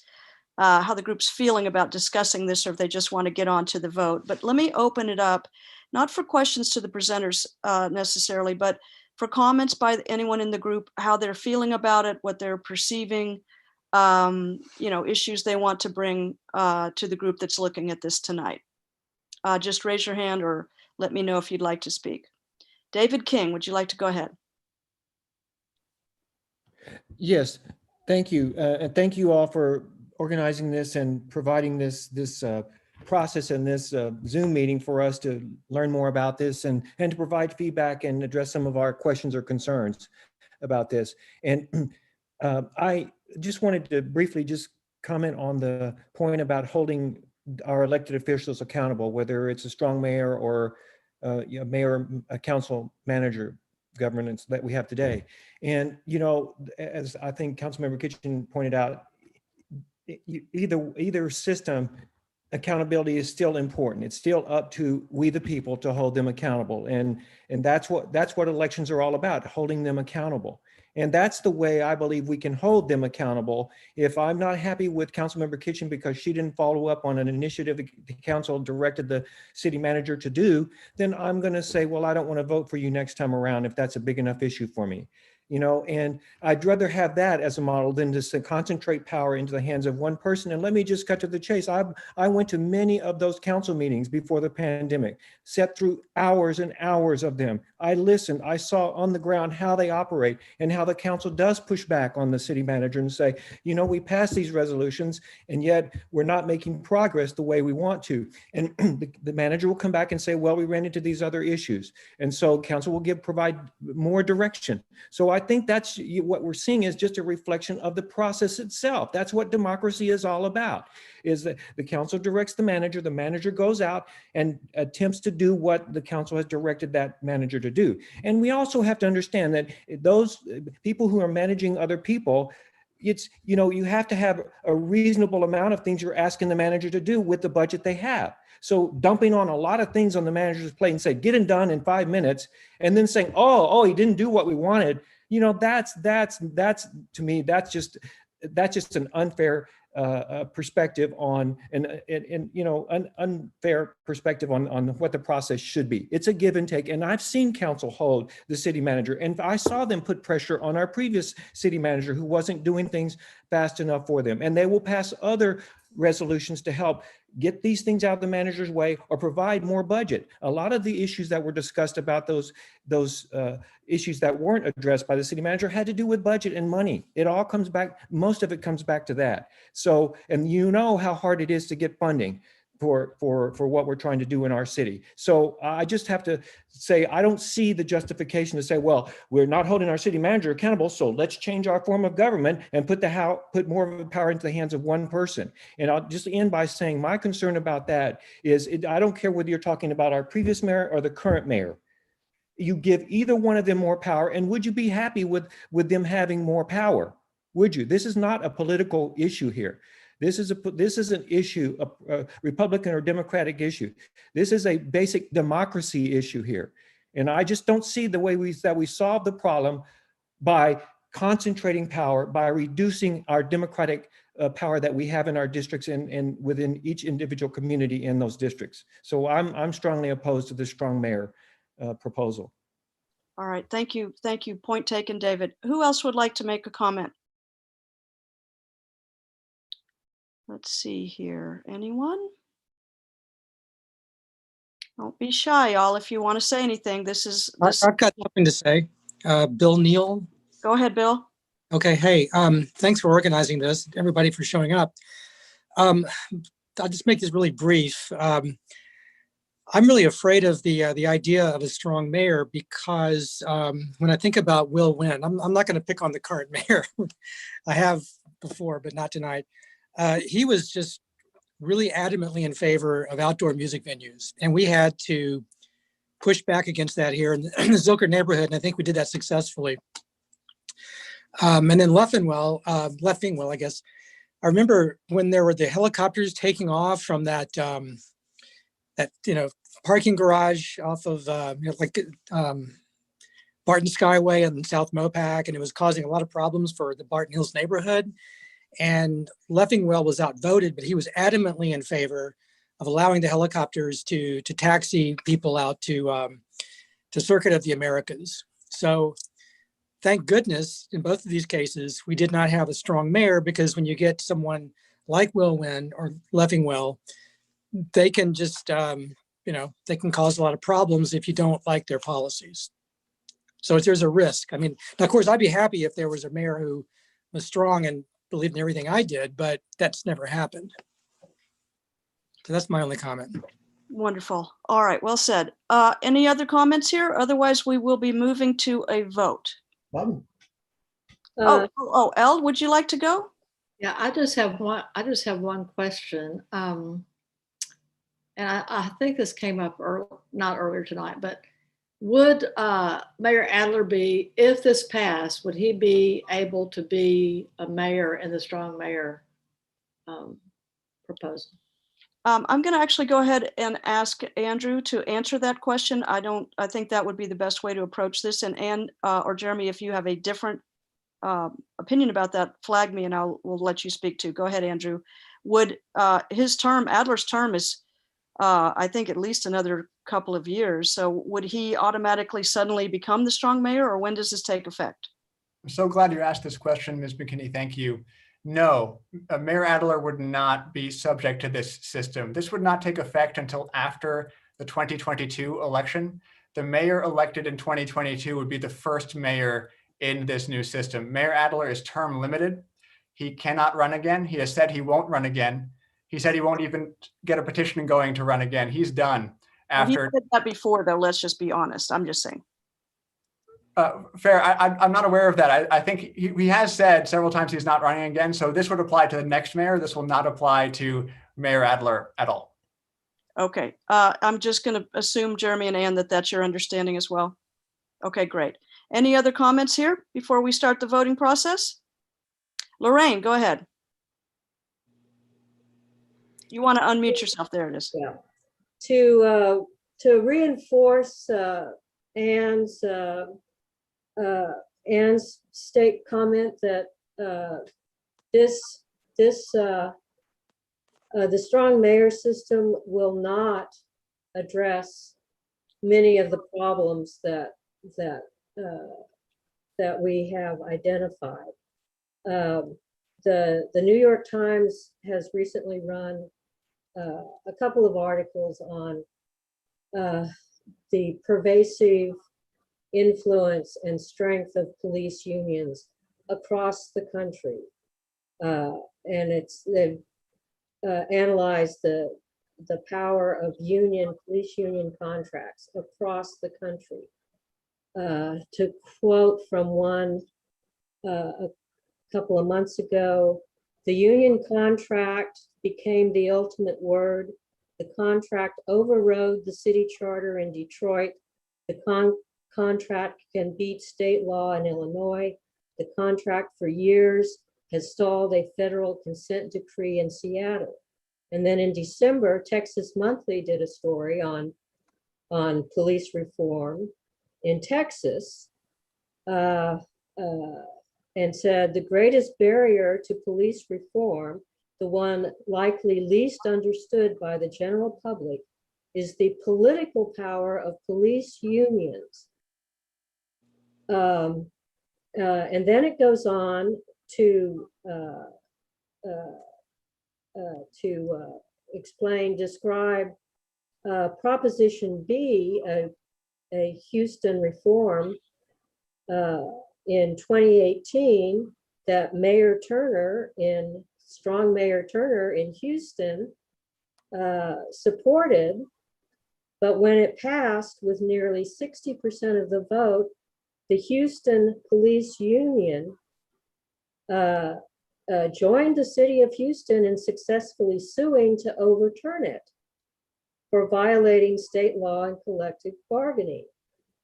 how the group's feeling about discussing this, or if they just want to get on to the vote. But let me open it up, not for questions to the presenters necessarily, but for comments by anyone in the group, how they're feeling about it, what they're perceiving, issues they want to bring to the group that's looking at this tonight. Just raise your hand or let me know if you'd like to speak. David King, would you like to go ahead? Yes, thank you. And thank you all for organizing this and providing this process and this Zoom meeting for us to learn more about this and to provide feedback and address some of our questions or concerns about this. And I just wanted to briefly just comment on the point about holding our elected officials accountable, whether it's a strong mayor or mayor, a council manager governance that we have today. And, as I think Councilmember Kitchen pointed out, either system accountability is still important. It's still up to we the people to hold them accountable. And that's what elections are all about, holding them accountable. And that's the way I believe we can hold them accountable. If I'm not happy with Councilmember Kitchen because she didn't follow up on an initiative the council directed the city manager to do, then I'm going to say, well, I don't want to vote for you next time around if that's a big enough issue for me. You know, and I'd rather have that as a model than just to concentrate power into the hands of one person. And let me just cut to the chase. I went to many of those council meetings before the pandemic, sat through hours and hours of them. I listened, I saw on the ground how they operate and how the council does push back on the city manager and say, you know, we passed these resolutions and yet we're not making progress the way we want to. And the manager will come back and say, well, we ran into these other issues. And so council will provide more direction. So I think that's what we're seeing is just a reflection of the process itself. That's what democracy is all about, is that the council directs the manager goes out and attempts to do what the council has directed that manager to do. And we also have to understand that those people who are managing other people, it's, you know, you have to have a reasonable amount of things you're asking the manager to do with the budget they have. So dumping on a lot of things on the manager's plate and say, get it done in 5 minutes, and then saying, oh, he didn't do what we wanted. You know, that's to me, that's just an unfair perspective on, and you know, an unfair perspective on what the process should be. It's a give and take. And I've seen council hold the city manager, and I saw them put pressure on our previous city manager who wasn't doing things fast enough for them. And they will pass other resolutions to help get these things out of the manager's way or provide more budget. A lot of the issues that were discussed about those issues that weren't addressed by the city manager had to do with budget and money. It all comes back, most of it comes back to that. So, and you know how hard it is to get funding for what we're trying to do in our city. So I just have to say, I don't see the justification to say, well, we're not holding our city manager accountable, so let's change our form of government and put more of the power into the hands of one person. And I'll just end by saying my concern about that is, I don't care whether you're talking about our previous mayor or the current mayor. You give either one of them more power, and would you be happy with them having more power? Would you? This is not a political issue here. This is an issue, a Republican or Democratic issue. This is a basic democracy issue here. And I just don't see the way we solve the problem by concentrating power, by reducing our democratic power that we have in our districts and within each individual community in those districts. So I'm strongly opposed to the strong mayor proposal. All right, thank you. Thank you. Point taken, David. Who else would like to make a comment? Let's see here. Anyone? Don't be shy, y'all. If you want to say anything, I've got something to say. Bill Neal. Go ahead, Bill. Okay. Hey, thanks for organizing this. Everybody for showing up. I'll just make this really brief. I'm really afraid of the idea of a strong mayor because when I think about Will Wynn, I'm not going to pick on the current mayor. I have before, but not tonight. He was just really adamantly in favor of outdoor music venues. And we had to push back against that here in the Zilker neighborhood. And I think we did that successfully. And then Leffingwell, I guess. I remember when there were the helicopters taking off from that parking garage off of Barton Skyway and South Mopac, and it was causing a lot of problems for the Barton Hills neighborhood. And Leffingwell was outvoted, but he was adamantly in favor of allowing the helicopters to taxi people out to Circuit of the Americas. So thank goodness in both of these cases, we did not have a strong mayor, because when you get someone like Will Wynn or Leffingwell, they can just, they can cause a lot of problems if you don't like their policies. So there's a risk. I mean, of course, I'd be happy if there was a mayor who was strong and believed in everything I did, but that's never happened. So that's my only comment. Wonderful. All right, well said. Any other comments here? Otherwise, we will be moving to a vote. Elle, would you like to go? Yeah, I just have one question. And I think this came up not earlier tonight, but would Mayor Adler be, if this passed, would he be able to be a mayor in the strong mayor proposal? I'm going to actually go ahead and ask Andrew to answer that question. I think that would be the best way to approach this. And Ann or Jeremy, if you have a different opinion about that, flag me and we'll let you speak too. Go ahead, Andrew. Would his term, Adler's term is, I think, at least another couple of years. So would he automatically suddenly become the strong mayor, or when does this take effect? I'm so glad you asked this question, Ms. McKinney. Thank you. No, Mayor Adler would not be subject to this system. This would not take effect until after the 2022 election. The mayor elected in 2022 would be the first mayor in this new system. Mayor Adler is term limited. He cannot run again. He has said he won't run again. He said he won't even get a petition going to run again. He's done after. He said that before, though. Let's just be honest. I'm just saying. Fair. I'm not aware of that. I think he has said several times he's not running again. So this would apply to the next mayor. This will not apply to Mayor Adler at all. Okay. I'm just going to assume, Jeremy and Ann, that that's your understanding as well. Okay, great. Any other comments here before we start the voting process? Lorraine, go ahead. You want to unmute yourself. There it is. Yeah. To reinforce Ann's state comment that the strong mayor system will not address many of the problems that we have identified. The New York Times has recently run a couple of articles on the pervasive influence and strength of police unions across the country. And they've analyzed the power of police union contracts across the country. To quote from one a couple of months ago, the union contract became the ultimate word. The contract overrode the city charter in Detroit. The contract can beat state law in Illinois. The contract for years has stalled a federal consent decree in Seattle. And then in December, Texas Monthly did a story on police reform in Texas and said the greatest barrier to police reform, the one likely least understood by the general public, is the political power of police unions. And then it goes on to describe Proposition B, a Houston reform in 2018 that strong Mayor Turner in Houston supported, but when it passed with nearly 60% of the vote, the Houston Police Union joined the city of Houston in successfully suing to overturn it for violating state law and collective bargaining.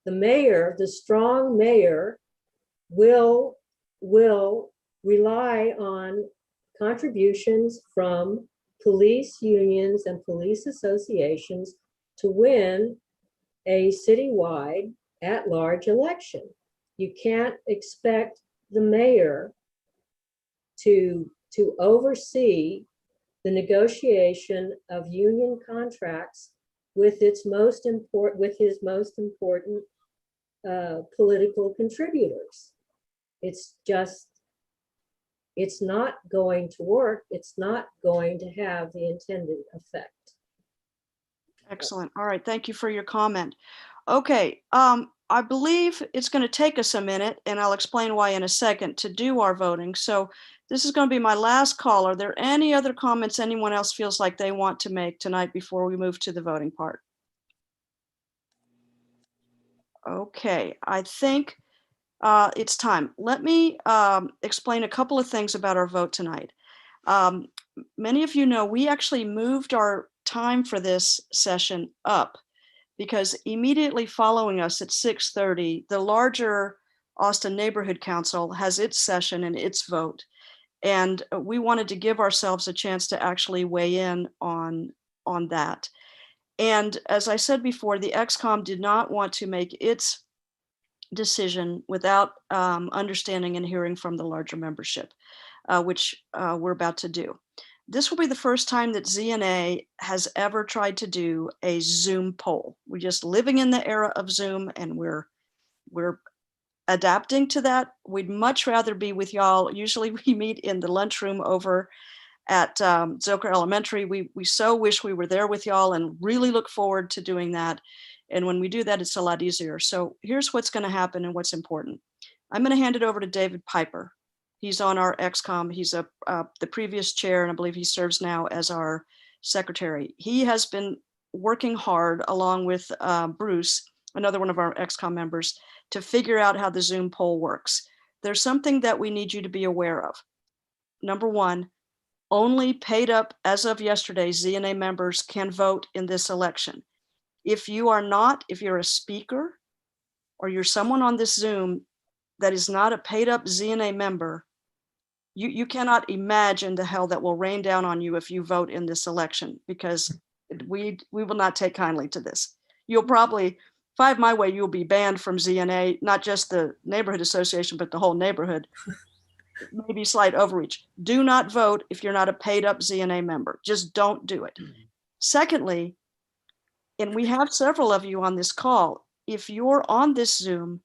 The mayor, the strong mayor, will rely on contributions from police unions and police associations to win a citywide at-large election. You can't expect the mayor to oversee the negotiation of union contracts with his most important political contributors. It's not going to work. It's not going to have the intended effect. Excellent. All right. Thank you for your comment. Okay. I believe it's going to take us a minute, and I'll explain why in a second, to do our voting. So this is going to be my last call. Are there any other comments anyone else feels like they want to make tonight before we move to the voting part? Okay. I think it's time. Let me explain a couple of things about our vote tonight. Many of you know we actually moved our time for this session up because immediately following us at 6:30, the larger Austin Neighborhood Council has its session and its vote. And we wanted to give ourselves a chance to actually weigh in on on that. And as I said before, the XCOM did not want to make its decision without understanding and hearing from the larger membership, which we're about to do. This will be the first time that ZNA has ever tried to do a Zoom poll. We're just living in the era of Zoom, and we're adapting to that. We'd much rather be with y'all. Usually we meet in the lunchroom over at Zilker Elementary. We so wish we were there with y'all and really look forward to doing that. And when we do that, it's a lot easier. So here's what's going to happen and what's important. I'm going to hand it over to David Piper. He's on our XCOM. He's the previous chair, and I believe he serves now as our secretary. He has been working hard along with Bruce, another one of our XCOM members, to figure out how the Zoom poll works. There's something that we need you to be aware of. Number one, only paid up, as of yesterday, ZNA members can vote in this election. If you are not, if you're a speaker or you're someone on this Zoom that is not a paid up ZNA member, you cannot imagine the hell that will rain down on you if you vote in this election, because we will not take kindly to this. You'll probably, if I have my way, you'll be banned from ZNA, not just the neighborhood association, but the whole neighborhood. Maybe slight overreach. Do not vote if you're not a paid up ZNA member. Just don't do it. Secondly, and we have several of you on this call, if you're on this Zoom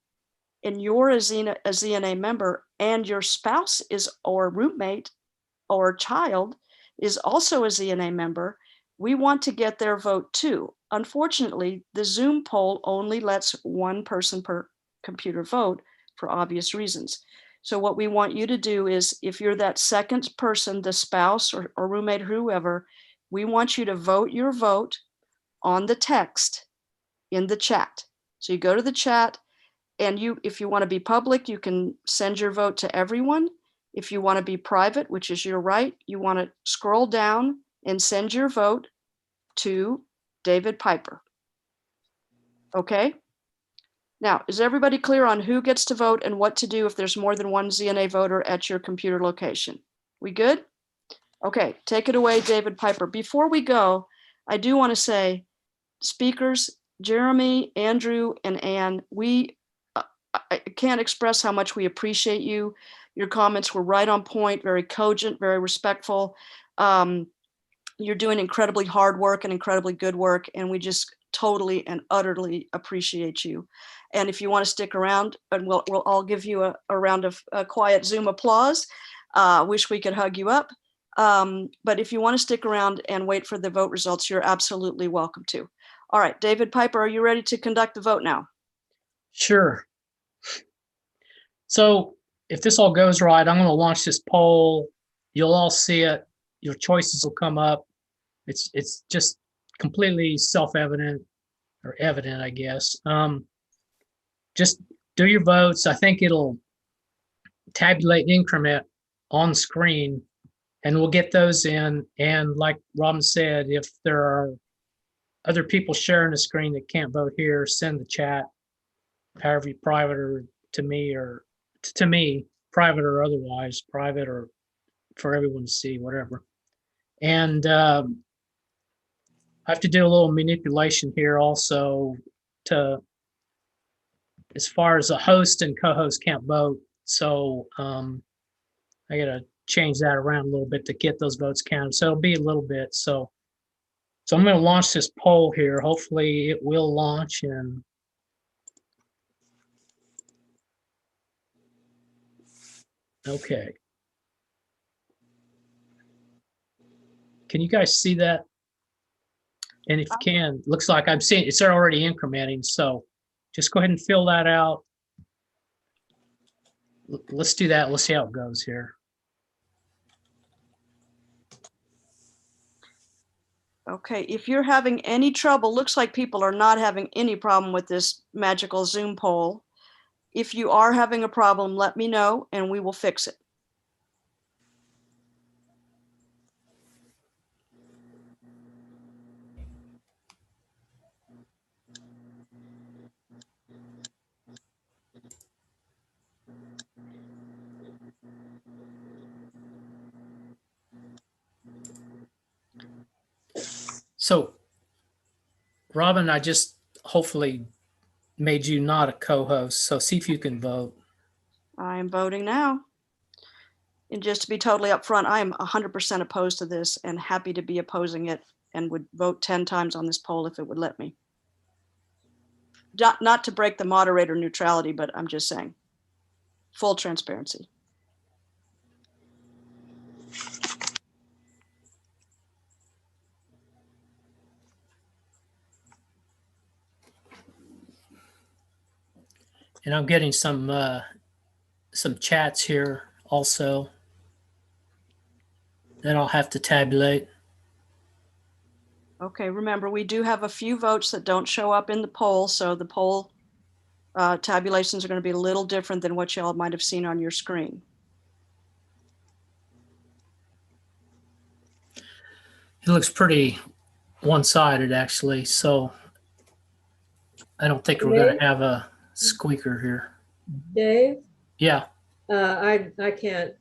and you're a ZNA member and your spouse is, or roommate or child is also a ZNA member, we want to get their vote too. Unfortunately, the Zoom poll only lets one person per computer vote for obvious reasons. So what we want you to do is, if you're that second person, the spouse or roommate, whoever, we want you to vote your vote on the text in the chat. So you go to the chat, and if you want to be public, you can send your vote to everyone. If you want to be private, which is your right, you want to scroll down and send your vote to David Piper. Okay? Now, is everybody clear on who gets to vote and what to do if there's more than one ZNA voter at your computer location? We good? Okay, take it away, David Piper. Before we go, I do want to say, speakers, Jeremy, Andrew, and Ann, I can't express how much we appreciate you. Your comments were right on point, very cogent, very respectful. You're doing incredibly hard work and incredibly good work, and we just totally and utterly appreciate you. And if you want to stick around, and we'll all give you a round of quiet Zoom applause. Wish we could hug you up. But if you want to stick around and wait for the vote results, you're absolutely welcome to. All right, David Piper, are you ready to conduct the vote now? Sure. So if this all goes right, I'm going to launch this poll. You'll all see it. Your choices will come up. It's just completely self-evident, or evident, I guess. Just do your votes. I think it'll tabulate increment on screen, and we'll get those in. And like Robin said, if there are other people sharing the screen that can't vote here, send the chat, however you, private or to me, or to me, private or otherwise, private or for everyone to see, whatever. And I have to do a little manipulation here also to, as far as a host and co-host can't vote. So I got to change that around a little bit to get those votes counted. So it'll be a little bit. So I'm going to launch this poll here. Hopefully it will launch. And okay. Can you guys see that? And if you can, looks like I'm seeing it's already incrementing. So just go ahead and fill that out. Let's do that. Let's see how it goes here. Okay, if you're having any trouble, looks like people are not having any problem with this magical Zoom poll. If you are having a problem, let me know and we will fix it. So, Robin, I just hopefully made you not a co-host. So see if you can vote. I am voting now. And just to be totally upfront, I am 100% opposed to this and happy to be opposing it and would vote 10 times on this poll if it would let me. Not to break the moderator neutrality, but I'm just saying, full transparency. And I'm getting some chats here also that I'll have to tabulate. Okay, remember, we do have a few votes that don't show up in the poll, so the poll tabulations are going to be a little different than what y'all might have seen on your screen. It looks pretty one-sided actually, so I don't think we're going to have a squeaker here. Dave, Yeah, I can't,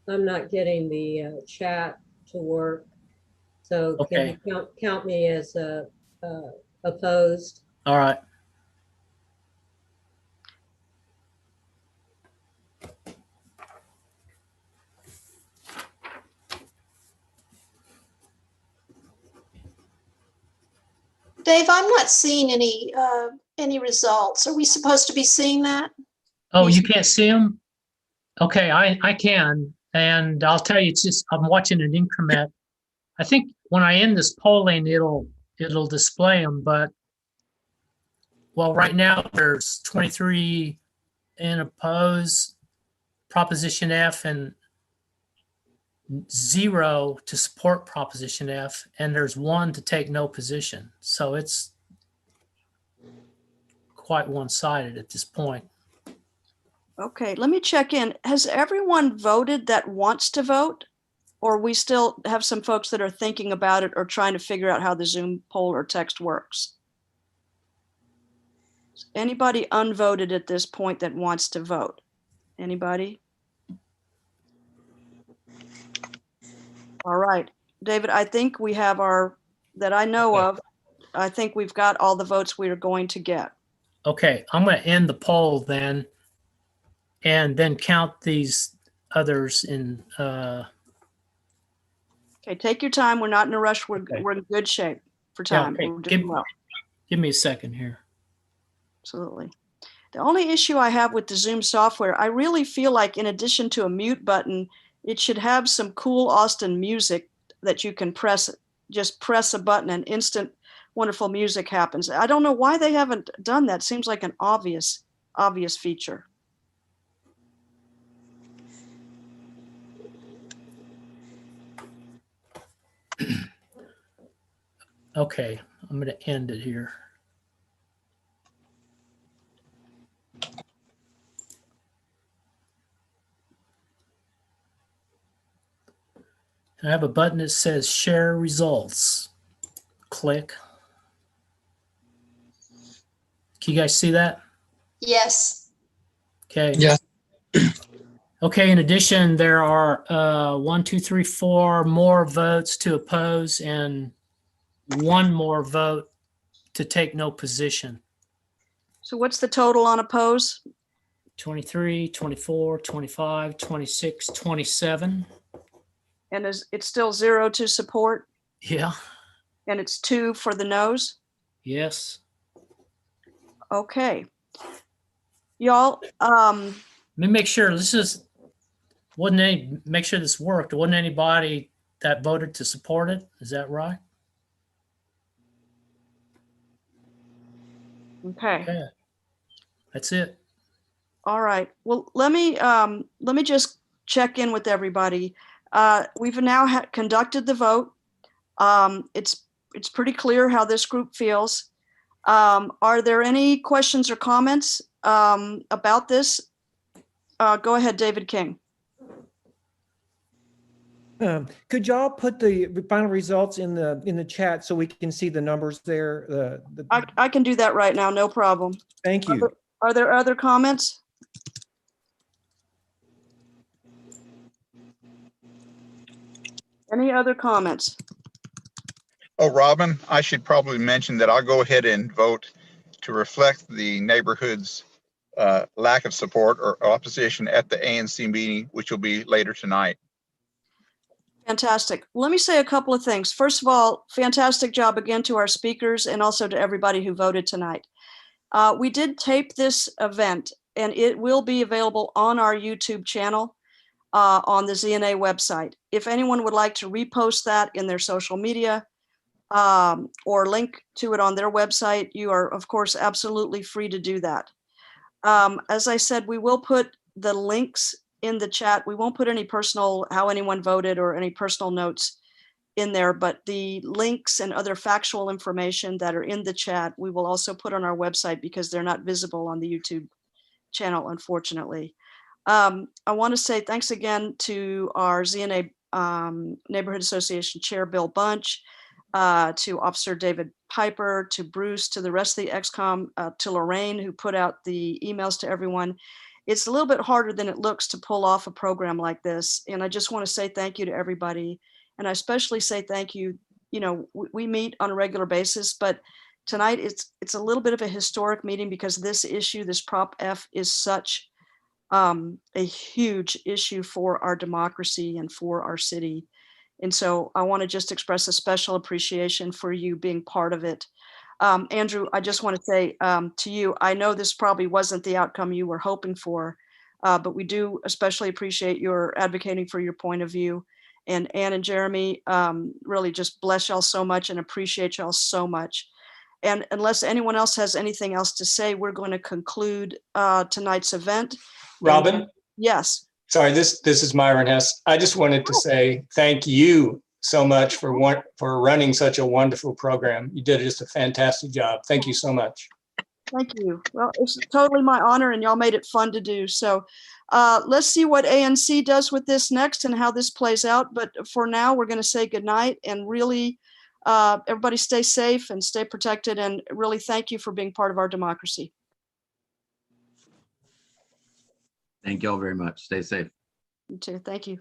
I'm not getting the chat to work. So can you count me as opposed? all right. Dave, I'm not seeing any results. Are we supposed to be seeing that? Oh, you can't see them? Okay, I can. And I'll tell you, it's just, I'm watching an increment. I think when I end this polling, it'll display them, but well, right now there's 23 in oppose Proposition F and 0 to support Proposition F, and there's 1 to take no position. So it's quite one-sided at this point. Okay, let me check in. Has everyone voted that wants to vote? Or we still have some folks that are thinking about it or trying to figure out how the Zoom poll or text works? Is anybody unvoted at this point that wants to vote? Anybody? All right, David, I think we have that I know of, I think we've got all the votes we are going to get. Okay, I'm going to end the poll then, and then count these others in. Okay, take your time. We're not in a rush. We're in good shape for time. Yeah, okay. We're doing well. Give me a second here. Absolutely. The only issue I have with the Zoom software, I really feel like in addition to a mute button, it should have some cool Austin music that you can press, just press a button and instant wonderful music happens. I don't know why they haven't done that. Seems like an obvious feature. Okay, I'm going to end it here. I have a button that says share results. Click. Can you guys see that? Yes. Okay. Yeah. Okay, in addition, there are 1, 2, 3, 4 more votes to oppose and 1 more vote to take no position. So what's the total on oppose? 23, 24, 25, 26, 27. And it's still 0 to support? Yeah. And it's 2 for the no's? Yes. Okay. Y'all, Let me make sure make sure this worked. Wasn't anybody that voted to support it? Is that right? okay. Okay. That's it. All right. Well, let me just check in with everybody. We've now conducted the vote. It's pretty clear how this group feels. Are there any questions or comments about this? Go ahead, David King. Could y'all put the final results in the chat so we can see the numbers there? I can do that right now, no problem. Thank you. Are there other comments? Any other comments? Oh, Robin, I should probably mention that I'll go ahead and vote to reflect the neighborhood's lack of support or opposition at the ANC meeting, which will be later tonight. Fantastic. Let me say a couple of things. First of all, fantastic job again to our speakers and also to everybody who voted tonight. We did tape this event and it will be available on our YouTube channel on the ZNA website. If anyone would like to repost that in their social media or link to it on their website, you are of course absolutely free to do that. As I said, we will put the links in the chat. We won't put any personal, how anyone voted or any personal notes in there, but the links and other factual information that are in the chat, we will also put on our website because they're not visible on the YouTube channel, unfortunately. I want to say thanks again to our ZNA Neighborhood Association Chair, Bill Bunch, to Officer David Piper, to Bruce, to the rest of the XCOM, to Lorraine, who put out the emails to everyone. It's a little bit harder than it looks to pull off a program like this. And I just want to say thank you to everybody. And I especially say thank you, you know, we meet on a regular basis, but tonight it's a little bit of a historic meeting because this issue, this Prop F is such a huge issue for our democracy and for our city. And so I want to just express a special appreciation for you being part of it. Andrew, I just want to say to you, I know this probably wasn't the outcome you were hoping for, but we do especially appreciate your advocating for your point of view. And Ann and Jeremy, really just bless y'all so much and appreciate y'all so much. And unless anyone else has anything else to say, we're going to conclude tonight's event. Robin? Yes. Sorry, this is Myron Hess. I just wanted to say thank you so much for running such a wonderful program. You did just a fantastic job. Thank you so much. Thank you. Well, it's totally my honor and y'all made it fun to do. So let's see what ANC does with this next and how this plays out. But for now, we're going to say goodnight and really everybody stay safe and stay protected. And really thank you for being part of our democracy. Thank you all very much. Stay safe. You too. Thank you.